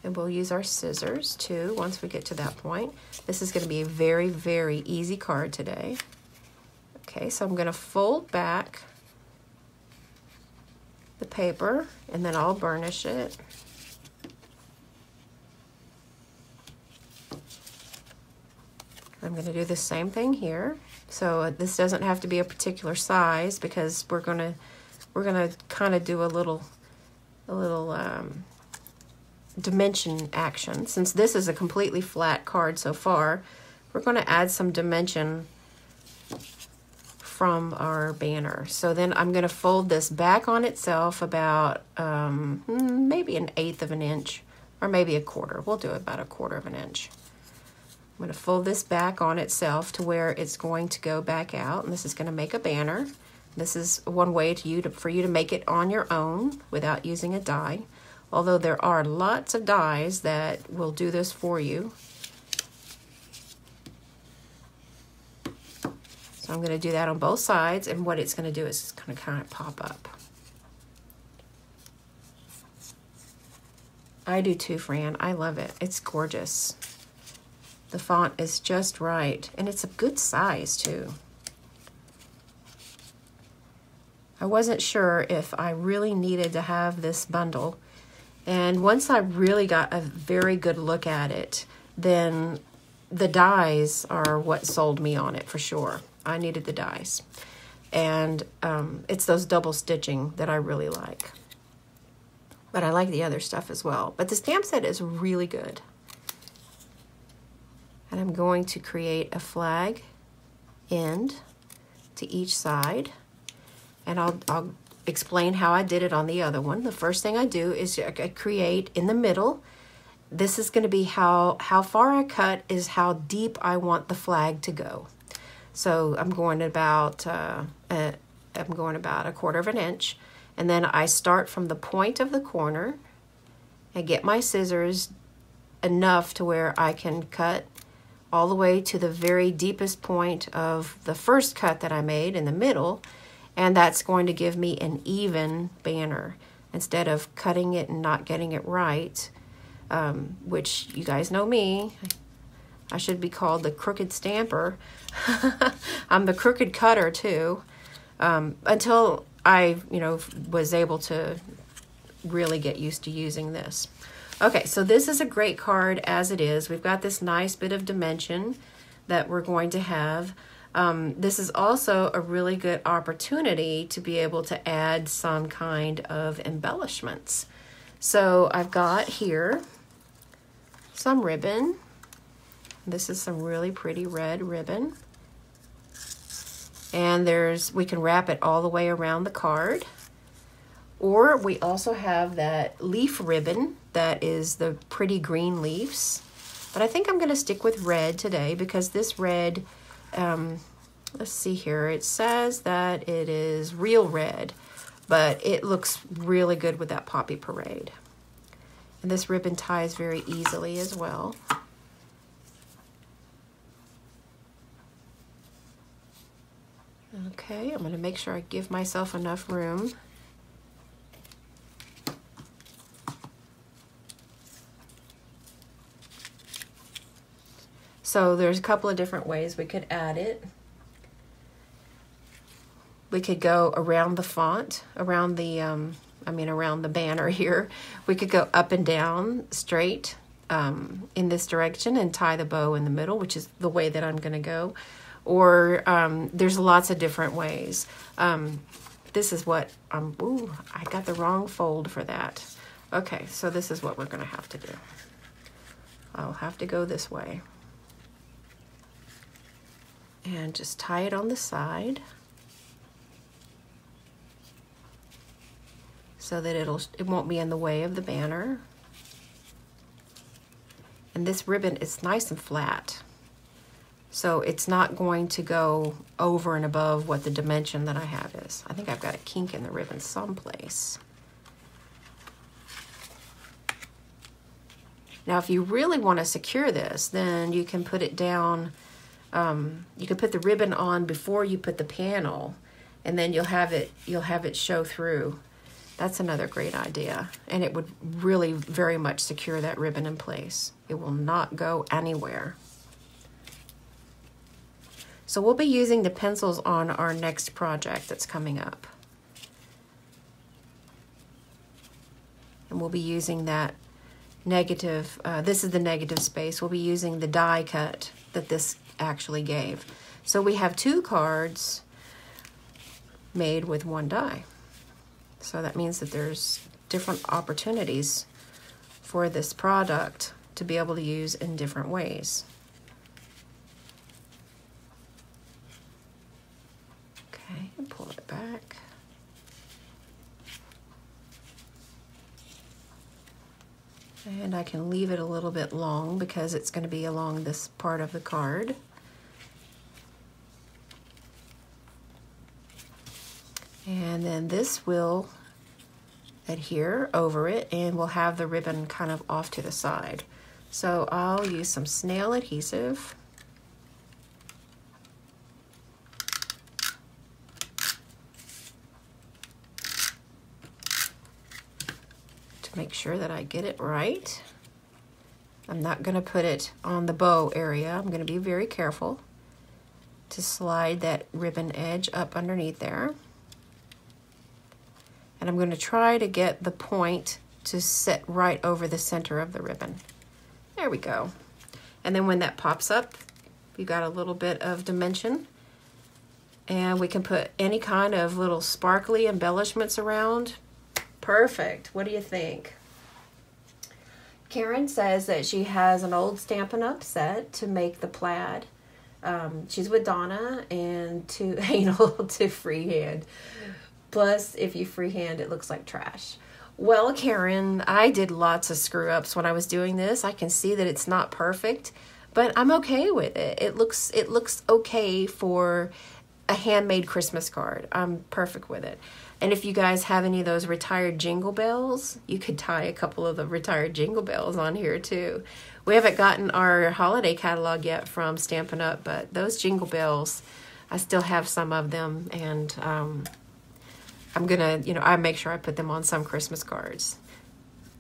And we'll use our scissors too once we get to that point. This is going to be a very, very easy card today. Okay, so I'm going to fold back the paper and then I'll burnish it. I'm going to do the same thing here. So this doesn't have to be a particular size because we're gonna kind of do a little dimension action. Since this is a completely flat card so far, we're going to add some dimension from our banner. So then I'm going to fold this back on itself about maybe 1/8 of an inch, or maybe a quarter. We'll do about 1/4 of an inch. I'm going to fold this back on itself to where it's going to go back out, and this is going to make a banner. This is one way for you to make it on your own without using a die, although there are lots of dies that will do this for you. So I'm going to do that on both sides, and what it's going to do is it's going to kind of pop up. I do too, Fran. I love it. It's gorgeous. The font is just right, and it's a good size too. I wasn't sure if I really needed to have this bundle, and once I really got a very good look at it, then the dies are what sold me on it for sure. I needed the dies, and it's those double stitching that I really like. But I like the other stuff as well. But the stamp set is really good. And I'm going to create a flag end to each side. And I'll explain how I did it on the other one. The first thing I do is I create in the middle. This is going to be how far I cut is how deep I want the flag to go. So I'm going about 1/4 of an inch, and then I start from the point of the corner and get my scissors enough to where I can cut all the way to the very deepest point of the first cut that I made in the middle, and that's going to give me an even banner instead of cutting it and not getting it right, which you guys know me. I should be called the crooked stamper. I'm the crooked cutter too, until I, was able to really get used to using this. Okay, so this is a great card as it is. We've got this nice bit of dimension that we're going to have. This is also a really good opportunity to be able to add some kind of embellishments. So I've got here some ribbon. This is some really pretty red ribbon. And we can wrap it all the way around the card. Or we also have that leaf ribbon that is the pretty green leaves. But I think I'm going to stick with red today because this red, let's see here, it says that it is real red, but it looks really good with that Poppy Parade. And this ribbon ties very easily as well. Okay, I'm going to make sure I give myself enough room. So there's a couple of different ways we could add it. We could go around the font, around the, around the banner here. We could go up and down straight in this direction and tie the bow in the middle, which is the way that I'm going to go. Or there's lots of different ways. This is what ooh, I got the wrong fold for that. Okay, so this is what we're going to have to do. I'll have to go this way. And just tie it on the side so that it won't be in the way of the banner. And this ribbon is nice and flat, so it's not going to go over and above what the dimension that I have is. I think I've got a kink in the ribbon someplace. Now, if you really want to secure this, then you can put it down. You can put the ribbon on before you put the panel, and then you'll have it show through. That's another great idea, and it would really very much secure that ribbon in place. It will not go anywhere. So we'll be using the pencils on our next project that's coming up. And we'll be using that negative, this is the negative space. We'll be using the die cut that this actually gave. So we have 2 cards made with 1 die. So that means that there's different opportunities for this product to be able to use in different ways. Okay, and pull it back. And I can leave it a little bit long because it's going to be along this part of the card. And then this will adhere over it, and we'll have the ribbon kind of off to the side. So I'll use some snail adhesive. To make sure that I get it right. I'm not going to put it on the bow area. I'm going to be very careful to slide that ribbon edge up underneath there. And I'm going to try to get the point to sit right over the center of the ribbon. There we go. And then when that pops up, you got a little bit of dimension. And we can put any kind of little sparkly embellishments around. Perfect. What do you think? Karen says that she has an old Stampin' Up set to make the plaid. She's with Donna and to anal to freehand. Plus, if you freehand, it looks like trash. Well, Karen, I did lots of screw-ups when I was doing this. I can see that it's not perfect, but I'm okay with it. It looks okay for a handmade Christmas card. I'm perfect with it. And if you guys have any of those retired jingle bells, you could tie a couple of the retired jingle bells on here too. We haven't gotten our holiday catalog yet from Stampin' Up, but those jingle bells, I still have some of them, and I'm gonna, I make sure I put them on some Christmas cards.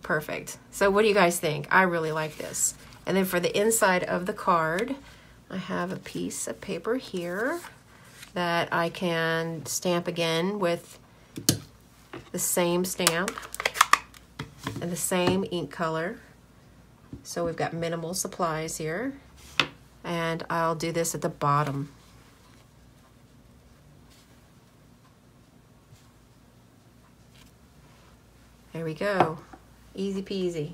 Perfect. So what do you guys think? I really like this. And then for the inside of the card, I have a piece of paper here that I can stamp again with the same stamp and the same ink color. So we've got minimal supplies here. And I'll do this at the bottom. There we go. Easy peasy.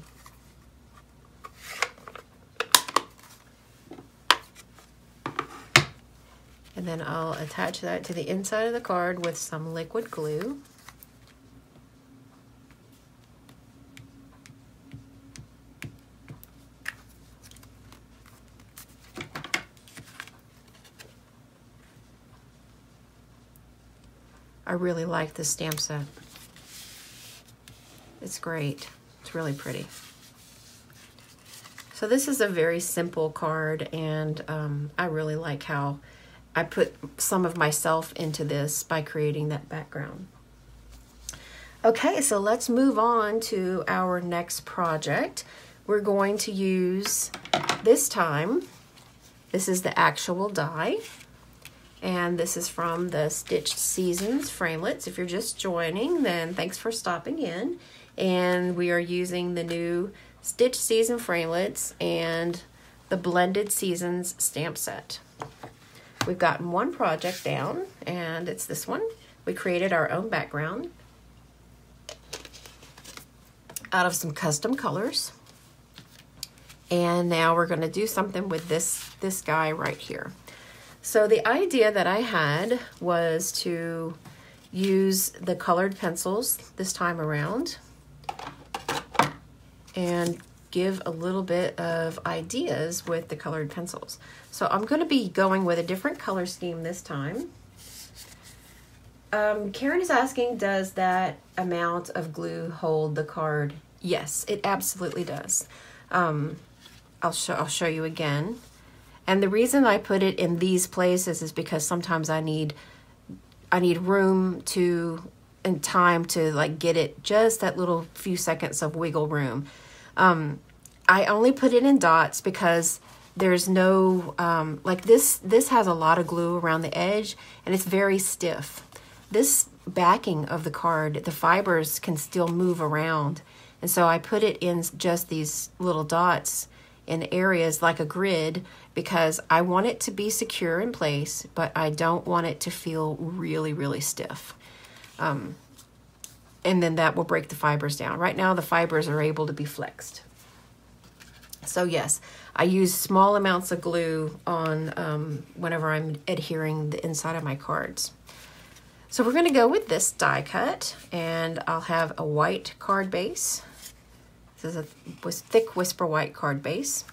And then I'll attach that to the inside of the card with some liquid glue. I really like this stamp set. It's great. It's really pretty. So this is a very simple card, and I really like how I put some of myself into this by creating that background. Okay, so let's move on to our next project. We're going to use, this time, this is the actual die, and this is from the Stitched Seasons framelits. If you're just joining, then thanks for stopping in. And we are using the new Stitched Season framelits and the Blended Seasons stamp set. We've gotten one project down, and it's this one. We created our own background out of some custom colors. And now we're going to do something with this guy right here. So the idea that I had was to use the colored pencils this time around and give a little bit of ideas with the colored pencils. So I'm going to be going with a different color scheme this time. Karen is asking, does that amount of glue hold the card? Yes, it absolutely does. I'll show you again. And the reason I put it in these places is because sometimes I need room to and time to like get it just that little few seconds of wiggle room. I only put it in dots because there's no like this has a lot of glue around the edge and it's very stiff. This backing of the card, the fibers can still move around, and so I put it in just these little dots in areas like a grid, because I want it to be secure in place, but I don't want it to feel really, really stiff. And then that will break the fibers down. Right now the fibers are able to be flexed. So yes, I use small amounts of glue on whenever I'm adhering the inside of my cards. So we're going to go with this die cut, and I'll have a white card base. This is a thick Whisper White card base.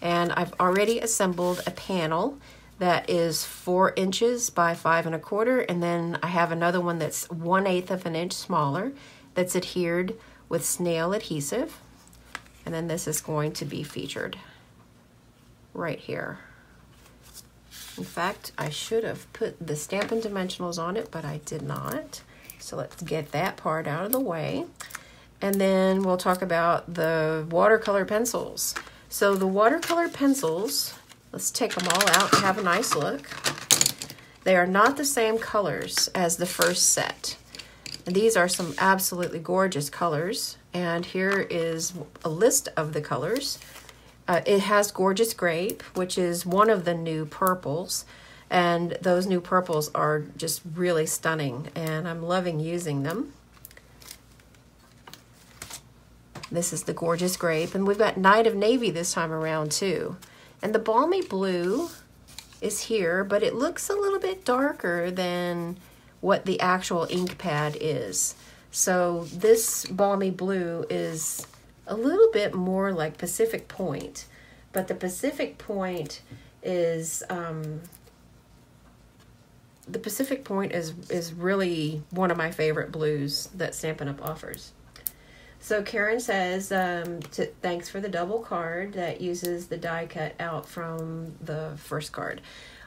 And I've already assembled a panel that is 4 inches by 5 1/4, and then I have another one that's 1/8 of an inch smaller that's adhered with snail adhesive. And then this is going to be featured right here. In fact, I should have put the Stampin' Dimensionals on it, but I did not. So let's get that part out of the way. And then we'll talk about the watercolor pencils. So the watercolor pencils, let's take them all out and have a nice look. They are not the same colors as the first set. And these are some absolutely gorgeous colors. And here is a list of the colors. It has Gorgeous Grape, which is one of the new purples. And those new purples are just really stunning, and I'm loving using them. This is the Gorgeous Grape, and we've got Night of Navy this time around too. And the Balmy Blue is here, but it looks a little bit darker than what the actual ink pad is. So this Balmy Blue is a little bit more like Pacific Point, but the Pacific Point is really one of my favorite blues that Stampin' Up offers. So Karen says, thanks for the double card that uses the die cut out from the first card.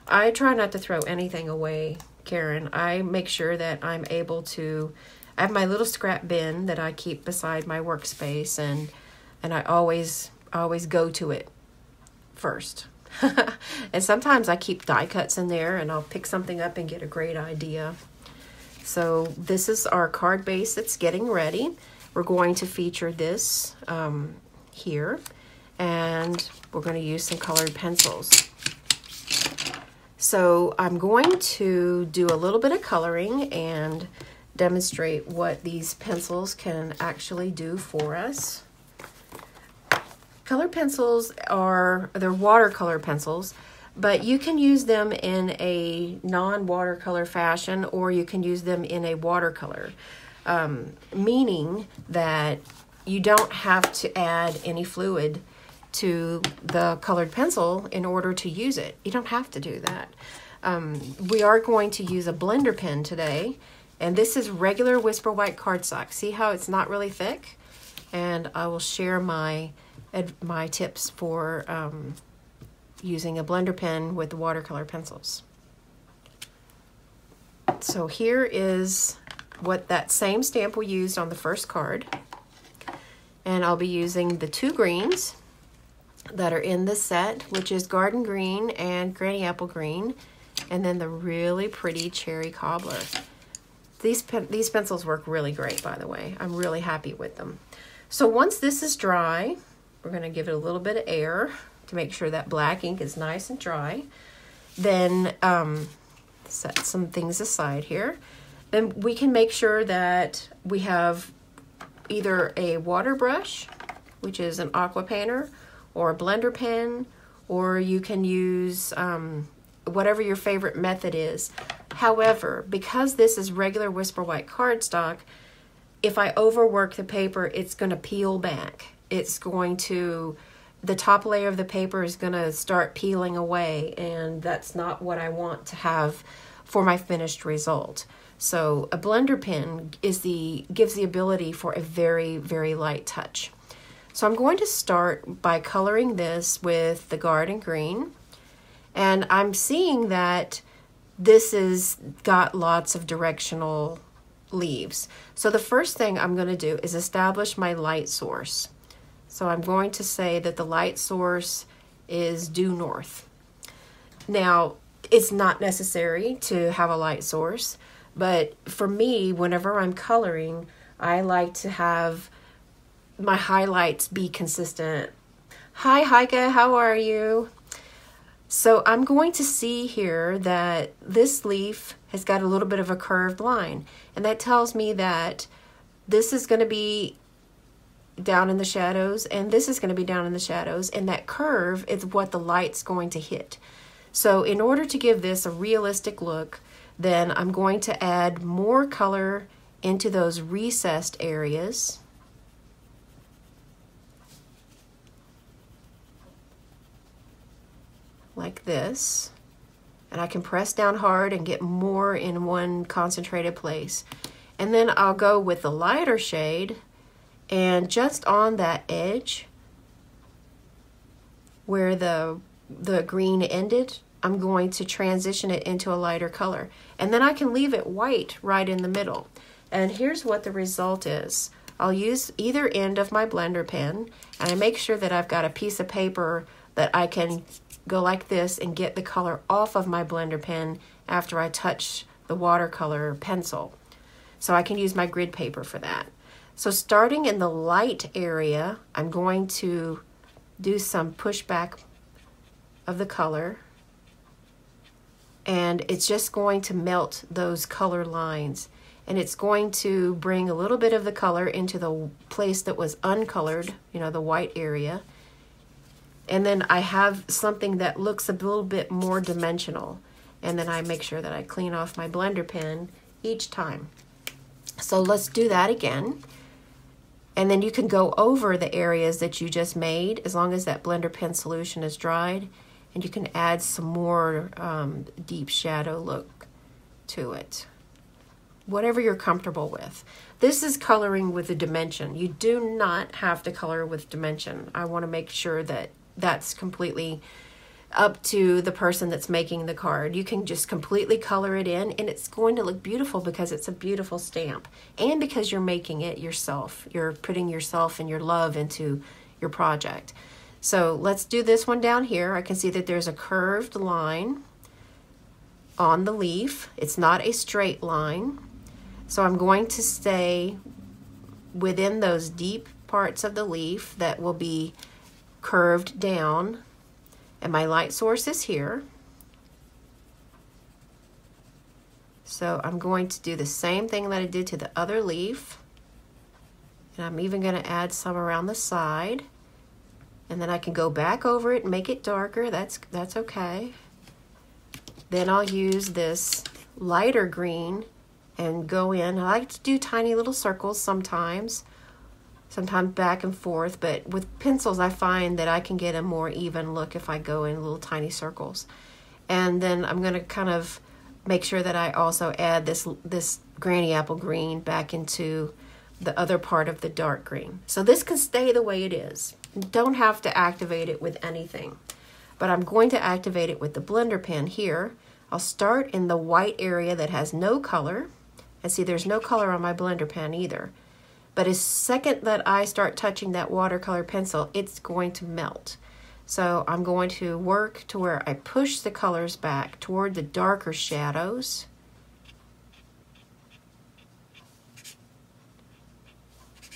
I try not to throw anything away, Karen. I make sure that I'm able to, I have my little scrap bin that I keep beside my workspace, and I always go to it first. And sometimes I keep die cuts in there, and I'll pick something up and get a great idea. So this is our card base that's getting ready. We're going to feature this here, and we're going to use some colored pencils. So I'm going to do a little bit of coloring and demonstrate what these pencils can actually do for us. Colored pencils they're watercolor pencils, but you can use them in a non-watercolor fashion, or you can use them in a watercolor. Meaning that you don't have to add any fluid to the colored pencil in order to use it. You don't have to do that. We are going to use a blender pen today, and this is regular Whisper White cardstock. See how it's not really thick? And I will share my tips for using a blender pen with the watercolor pencils. So here is what that same stamp we used on the first card, and I'll be using the 2 greens that are in this set, which is Garden Green and Granny Apple Green, and then the really pretty Cherry Cobbler. These pencils work really great, by the way. I'm really happy with them. So once this is dry, we're going to give it a little bit of air to make sure that black ink is nice and dry. Then set some things aside here. Then we can make sure that we have either a water brush, which is an aqua painter, or a blender pen, or you can use whatever your favorite method is. However, because this is regular Whisper White cardstock, if I overwork the paper, it's going to peel back. The top layer of the paper is going to start peeling away, and that's not what I want to have for my finished result. So a blender pen gives the ability for a very, very light touch. So I'm going to start by coloring this with the Garden Green, and I'm seeing that this has got lots of directional leaves. So the first thing I'm going to do is establish my light source. So I'm going to say that the light source is due north. Now, it's not necessary to have a light source, but for me, whenever I'm coloring, I like to have my highlights be consistent. Hi, Heike, how are you? So I'm going to see here that this leaf has got a little bit of a curved line, and that tells me that this is going to be down in the shadows and this is going to be down in the shadows, and that curve is what the light's going to hit. So in order to give this a realistic look, then I'm going to add more color into those recessed areas. Like this, and I can press down hard and get more in one concentrated place. And then I'll go with the lighter shade, and just on that edge where the green ended, I'm going to transition it into a lighter color, and then I can leave it white right in the middle. And here's what the result is. I'll use either end of my blender pen, and I make sure that I've got a piece of paper that I can go like this and get the color off of my blender pen after I touch the watercolor pencil. So I can use my grid paper for that. So starting in the light area, I'm going to do some pushback of the color, and it's just going to melt those color lines, and it's going to bring a little bit of the color into the place that was uncolored, you know, the white area. And then I have something that looks a little bit more dimensional. And then I make sure that I clean off my blender pen each time. So let's do that again. And then you can go over the areas that you just made as long as that blender pen solution is dried. And you can add some more deep shadow look to it. Whatever you're comfortable with. This is coloring with a dimension. You do not have to color with dimension. I want to make sure that that's completely up to the person that's making the card. You can just completely color it in, and it's going to look beautiful because it's a beautiful stamp, and because you're making it yourself. You're putting yourself and your love into your project. So let's do this one down here. I can see that there's a curved line on the leaf. It's not a straight line. So I'm going to stay within those deep parts of the leaf that will be curved down, and my light source is here. So I'm going to do the same thing that I did to the other leaf, and I'm even going to add some around the side, and then I can go back over it and make it darker. That's okay. Then I'll use this lighter green and go in. I like to do tiny little circles sometimes back and forth, but with pencils I find that I can get a more even look if I go in little tiny circles. And then I'm going to kind of make sure that I also add this granny apple green back into the other part of the dark green. So this can stay the way it is. You don't have to activate it with anything, but I'm going to activate it with the blender pen here. I'll start in the white area that has no color, and see there's no color on my blender pen either. But as second that I start touching that watercolor pencil, it's going to melt. So I'm going to work to where I push the colors back toward the darker shadows.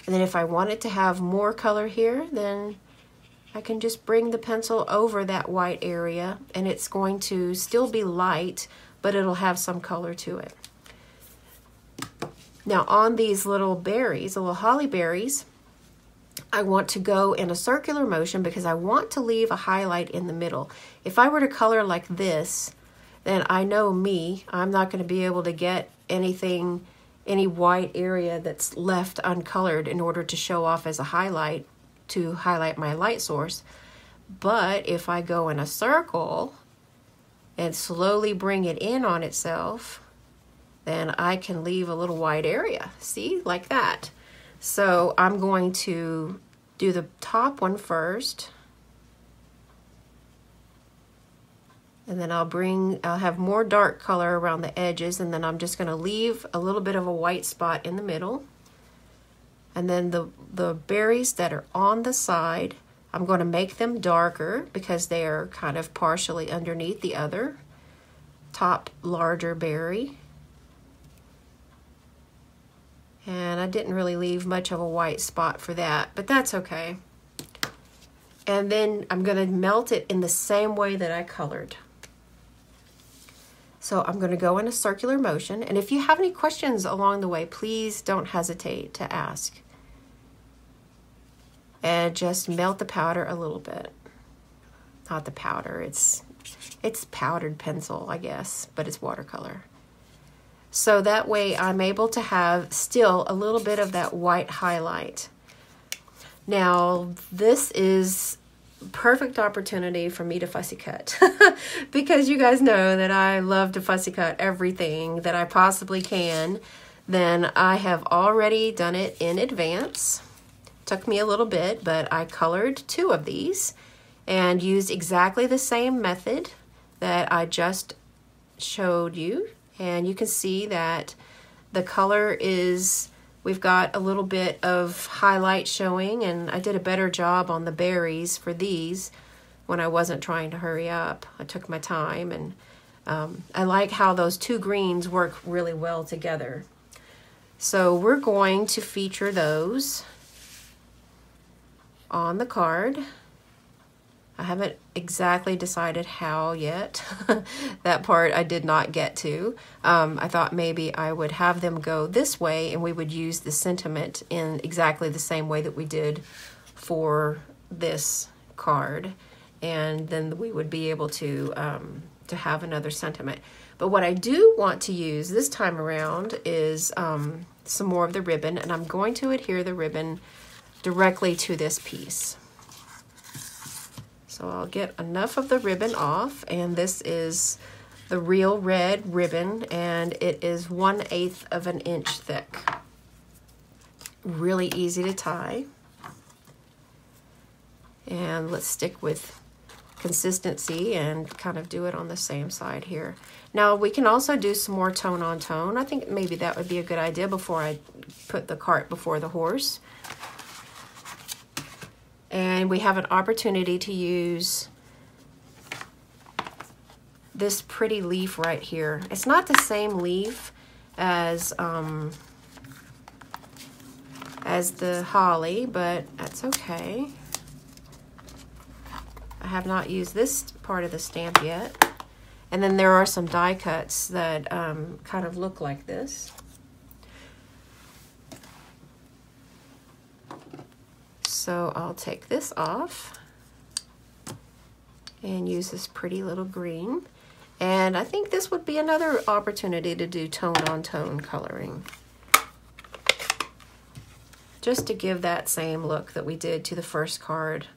And then if I wanted to have more color here, then I can just bring the pencil over that white area, and it's going to still be light, but it'll have some color to it. Now on these little berries, the little holly berries, I want to go in a circular motion because I want to leave a highlight in the middle. If I were to color like this, then I know me, I'm not going to be able to get anything, any white area that's left uncolored in order to show off as a highlight to highlight my light source. But if I go in a circle and slowly bring it in on itself, then I can leave a little white area. See, like that. So I'm going to do the top one first, and then I'll have more dark color around the edges, and then I'm just going to leave a little bit of a white spot in the middle. And then the berries that are on the side, I'm going to make them darker because they are kind of partially underneath the other top larger berry. And I didn't really leave much of a white spot for that, but that's okay. And then I'm going to melt it in the same way that I colored. So I'm going to go in a circular motion. And if you have any questions along the way, please don't hesitate to ask. And just melt the powder a little bit. Not the powder, it's powdered pencil, I guess, but it's watercolor. So that way I'm able to have still a little bit of that white highlight. Now, this is perfect opportunity for me to fussy cut because you guys know that I love to fussy cut everything that I possibly can. Then I have already done it in advance. Took me a little bit, but I colored 2 of these and used exactly the same method that I just showed you. And you can see that the color is, we've got a little bit of highlight showing, and I did a better job on the berries for these when I wasn't trying to hurry up. I took my time, and I like how those 2 greens work really well together. So we're going to feature those on the card. I haven't exactly decided how yet. That part I did not get to. I thought maybe I would have them go this way and we would use the sentiment in exactly the same way that we did for this card. And then we would be able to have another sentiment. But what I do want to use this time around is some more of the ribbon, and I'm going to adhere the ribbon directly to this piece. So I'll get enough of the ribbon off, and this is the real red ribbon, and it is 1/8 of an inch thick. Really easy to tie. And let's stick with consistency and kind of do it on the same side here. Now we can also do some more tone on tone. I think maybe that would be a good idea before I put the cart before the horse. And we have an opportunity to use this pretty leaf right here. It's not the same leaf as the holly, but that's okay. I have not used this part of the stamp yet. And then there are some die cuts that kind of look like this. So I'll take this off and use this pretty little green. And I think this would be another opportunity to do tone on tone coloring, just to give that same look that we did to the first card,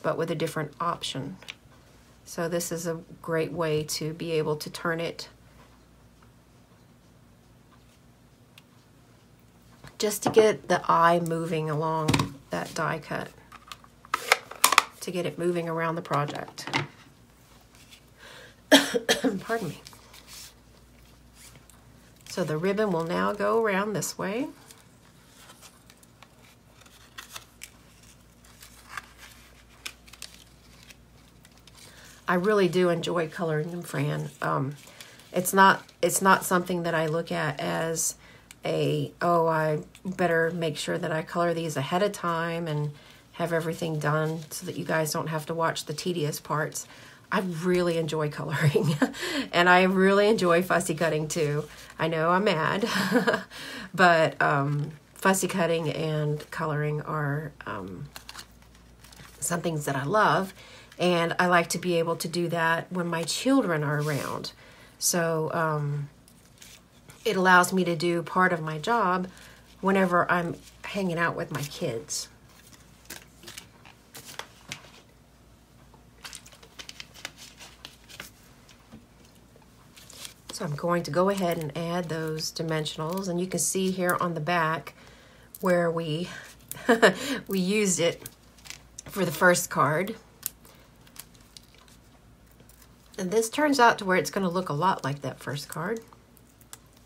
but with a different option. So this is a great way to be able to turn it just to get the eye moving along that die cut, to get it moving around the project. Pardon me. So the ribbon will now go around this way. I really do enjoy coloring them, Fran. It's not something that I look at as oh, I better make sure that I color these ahead of time and have everything done so that you guys don't have to watch the tedious parts. I really enjoy coloring and I really enjoy fussy cutting too. I know I'm mad, but fussy cutting and coloring are some things that I love, and I like to be able to do that when my children are around. So it allows me to do part of my job whenever I'm hanging out with my kids. So I'm going to go ahead and add those dimensionals, and you can see here on the back where we we used it for the first card. And this turns out to where it's going to look a lot like that first card,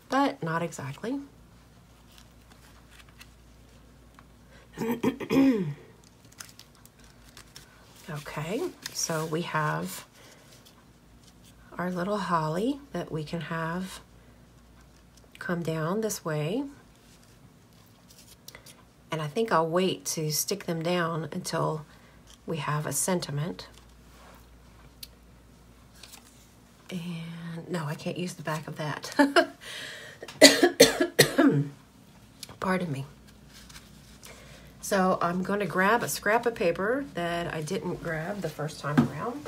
but not exactly. Okay, so we have our little holly that we can have come down this way. And I think I'll wait to stick them down until we have a sentiment. And no, I can't use the back of that. Pardon me. So I'm going to grab a scrap of paper that I didn't grab the first time around.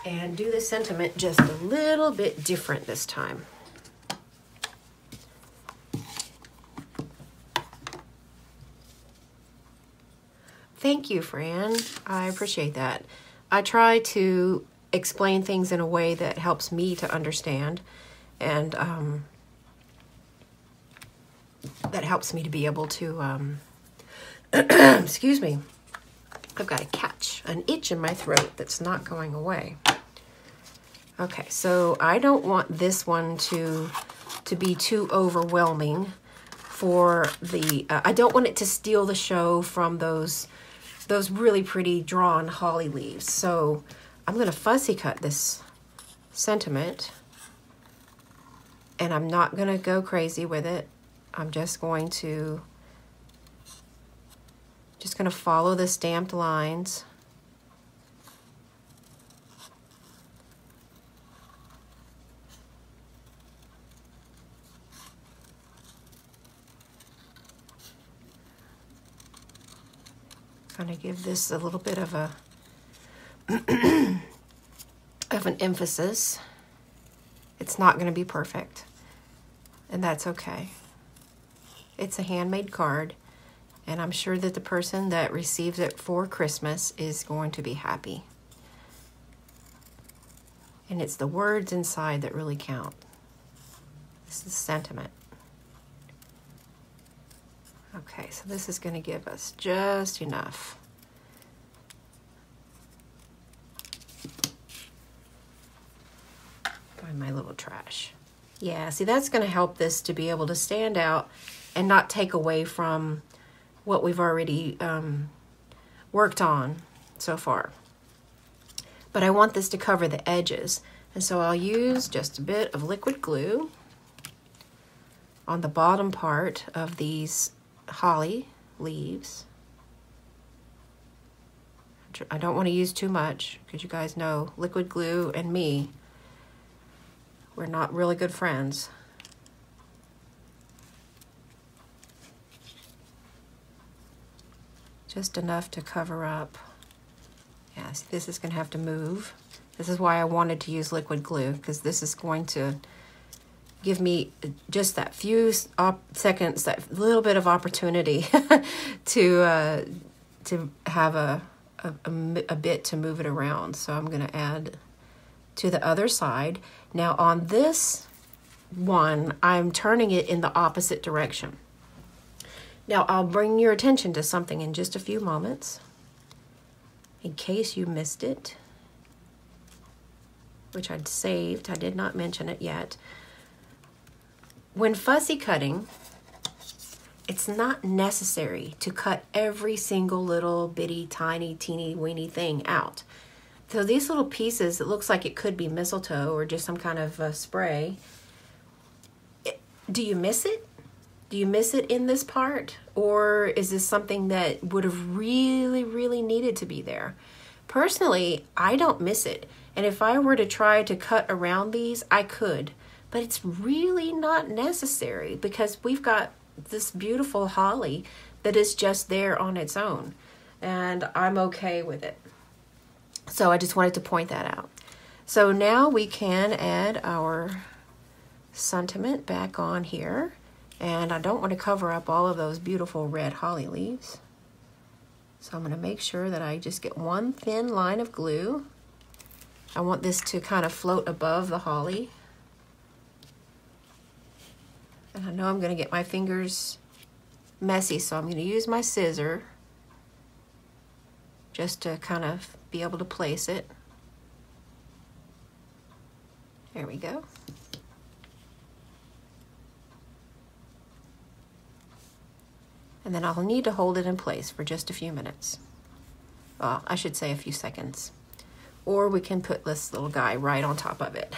And do the sentiment just a little bit different this time. Thank you, Fran. I appreciate that. I try to explain things in a way that helps me to understand, and that helps me to be able to, excuse me, I've got a catch, an itch in my throat that's not going away. Okay, so I don't want this one to be too overwhelming for the, I don't want it to steal the show from those really pretty drawn holly leaves. So I'm going to fussy cut this sentiment, and I'm not going to go crazy with it. I'm just going to follow the stamped lines. Kind of give this a little bit of a of an emphasis. It's not going to be perfect, and that's okay. It's a handmade card, and I'm sure that the person that receives it for Christmas is going to be happy. And it's the words inside that really count. This is sentiment. Okay, so this is going to give us just enough. Find my little trash. Yeah, see, that's going to help this to be able to stand out and not take away from what we've already worked on so far. But I want this to cover the edges, and so I'll use just a bit of liquid glue on the bottom part of these holly leaves. I don't want to use too much because you guys know liquid glue and me, we're not really good friends. Just enough to cover up. Yeah, see, this is going to have to move. This is why I wanted to use liquid glue, because this is going to give me just that few seconds, that little bit of opportunity to have a bit to move it around. So I'm going to add to the other side. Now on this one, I'm turning it in the opposite direction. Now I'll bring your attention to something in just a few moments, in case you missed it, which I'd saved. I did not mention it yet. When fussy cutting, it's not necessary to cut every single little bitty, tiny, teeny, weeny thing out. So these little pieces, it looks like it could be mistletoe or just some kind of spray. Do you miss it? Do you miss it in this part? Or is this something that would have really, really needed to be there? Personally, I don't miss it. And if I were to try to cut around these, I could. But it's really not necessary because we've got this beautiful holly that is just there on its own. And I'm okay with it. So I just wanted to point that out. So now we can add our sentiment back on here. And I don't want to cover up all of those beautiful red holly leaves. So I'm going to make sure that I just get one thin line of glue. I want this to kind of float above the holly. And I know I'm going to get my fingers messy, so I'm going to use my scissor just to kind of be able to place it. There we go. And then I'll need to hold it in place for just a few minutes. Well, I should say a few seconds. Or we can put this little guy right on top of it.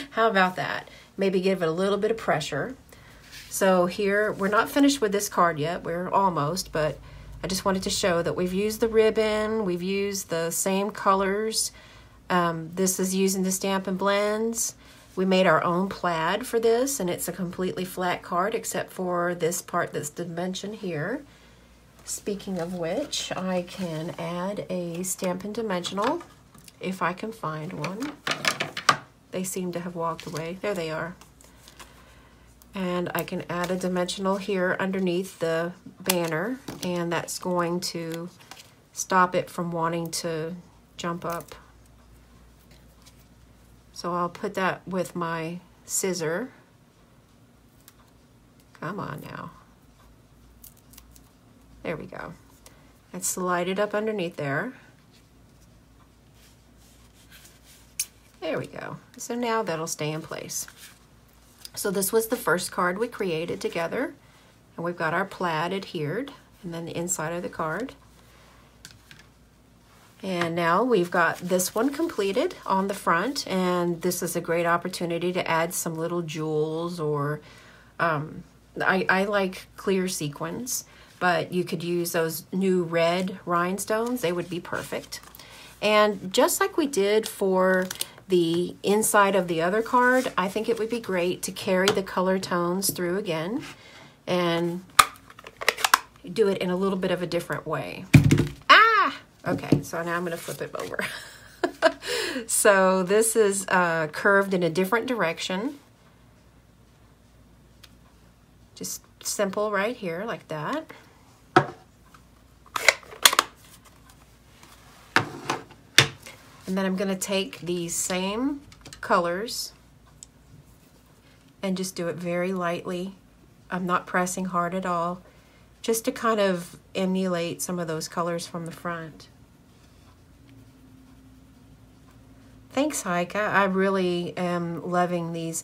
How about that? Maybe give it a little bit of pressure. So here, we're not finished with this card yet. We're almost, but I just wanted to show that we've used the ribbon. We've used the same colors. This is using the Stampin' Blends. We made our own plaid for this, and it's a completely flat card except for this part that's dimension here. Speaking of which, I can add a Stampin' Dimensional if I can find one. They seem to have walked away. There they are. And I can add a dimensional here underneath the banner, and that's going to stop it from wanting to jump up. So I'll put that with my scissor. Come on now. There we go. And slide it up underneath there. There we go. So now that'll stay in place. So this was the first card we created together. And we've got our plaid adhered, and then the inside of the card. And now we've got this one completed on the front, and this is a great opportunity to add some little jewels, or I like clear sequins, but you could use those new red rhinestones. They would be perfect. And just like we did for the inside of the other card, I think it would be great to carry the color tones through again and do it in a little bit of a different way. Ah! Okay, so now I'm going to flip it over. So this is curved in a different direction. Just simple right here, like that. And then I'm going to take these same colors and just do it very lightly. I'm not pressing hard at all, just to kind of emulate some of those colors from the front. Thanks, Heike. I really am loving these.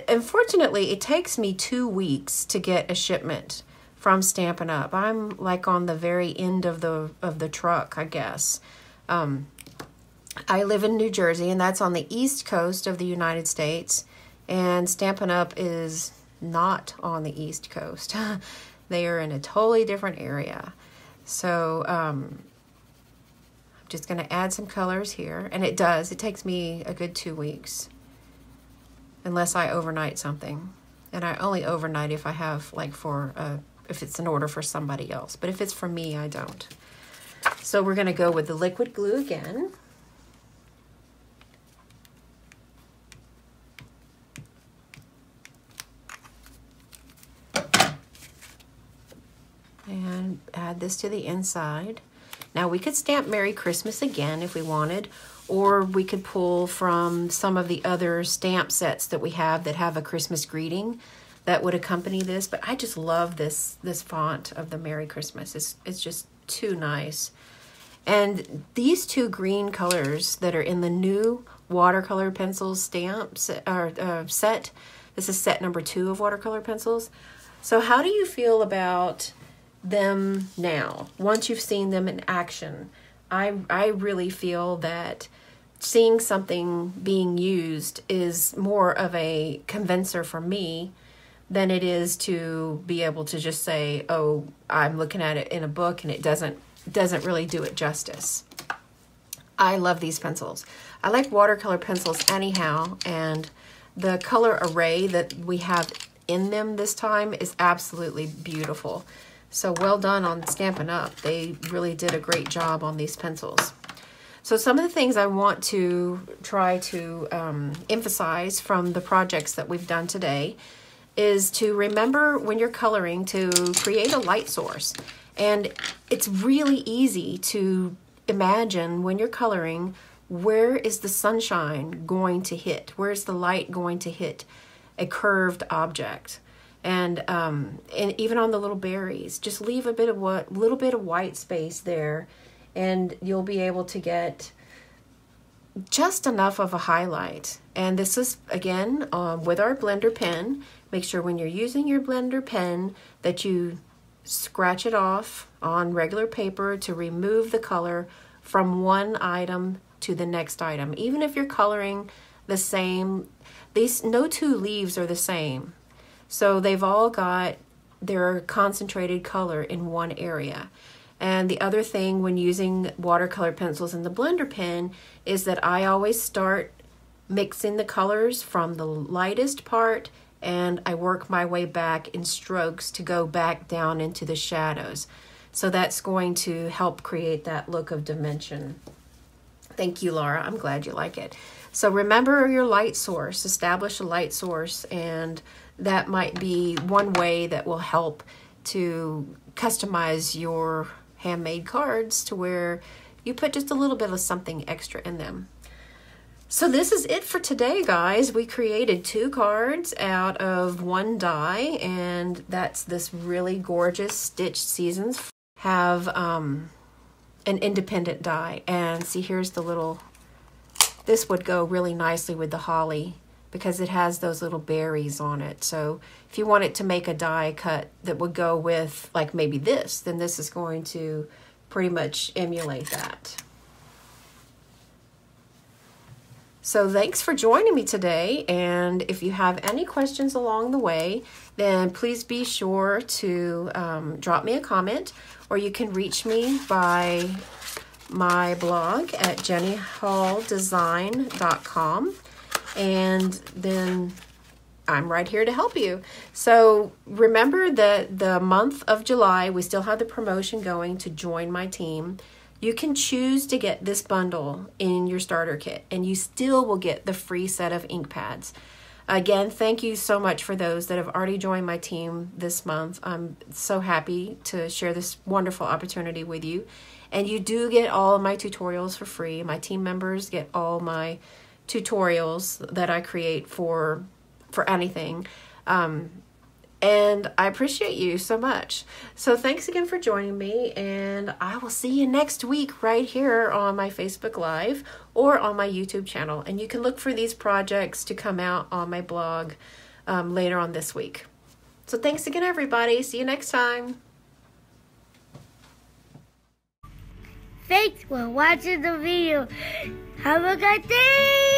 Unfortunately, it takes me 2 weeks to get a shipment from Stampin' Up. I'm like on the very end of the truck, I guess. I live in New Jersey, and that's on the east coast of the United States, and Stampin' Up is not on the east coast. They are in a totally different area. So I'm just going to add some colors here, and it takes me a good 2 weeks, unless I overnight something. And I only overnight if I have, like, if it's an order for somebody else, but if it's for me, I don't. So we're going to go with the liquid glue again. And add this to the inside. Now we could stamp Merry Christmas again if we wanted, or we could pull from some of the other stamp sets that we have that have a Christmas greeting that would accompany this. But I just love this font of the Merry Christmas. It's just too nice. And these two green colors that are in the new watercolor pencils set, this is set number 2 of watercolor pencils. So how do you feel about them now, once you've seen them in action? I really feel that seeing something being used is more of a convincer for me than it is to be able to just say, oh, I'm looking at it in a book and it doesn't really do it justice. I love these pencils. I like watercolor pencils anyhow, and the color array that we have in them this time is absolutely beautiful. So well done on Stampin' Up. They really did a great job on these pencils. So some of the things I want to try to emphasize from the projects that we've done today is to remember when you're coloring to create a light source. And it's really easy to imagine when you're coloring, where is the sunshine going to hit? Where is the light going to hit a curved object? And even on the little berries, just leave a little bit of white space there, and you'll be able to get just enough of a highlight. And this is, again, with our blender pen. Make sure when you're using your blender pen that you scratch it off on regular paper to remove the color from one item to the next item. Even if you're coloring the same, no two leaves are the same. So they've all got their concentrated color in one area. And the other thing when using watercolor pencils in the blender pen is that I always start mixing the colors from the lightest part, and I work my way back in strokes to go back down into the shadows. So that's going to help create that look of dimension. Thank you, Laura. I'm glad you like it. So remember your light source, establish a light source, and that might be one way that will help to customize your handmade cards to where you put just a little bit of something extra in them. So this is it for today, guys. We created 2 cards out of 1 die, and that's this really gorgeous Stitched Seasons. Have an independent die, and see, here's the little, this would go really nicely with the holly because it has those little berries on it. So if you wanted to make a die cut that would go with like maybe this, then this is going to pretty much emulate that. So thanks for joining me today, and if you have any questions along the way, then please be sure to drop me a comment, or you can reach me by my blog at jennyhalldesign.com, and then I'm right here to help you. So remember that the month of July, we still have the promotion going to join my team. You can choose to get this bundle in your starter kit, and you still will get the free set of ink pads. Again, thank you so much for those that have already joined my team this month. I'm so happy to share this wonderful opportunity with you. And you do get all of my tutorials for free. My team members get all my tutorials that I create for anything. And I appreciate you so much. So thanks again for joining me, and I will see you next week right here on my Facebook Live or on my YouTube channel. And you can look for these projects to come out on my blog later on this week. So thanks again, everybody. See you next time. Thanks for watching the video. Have a good day.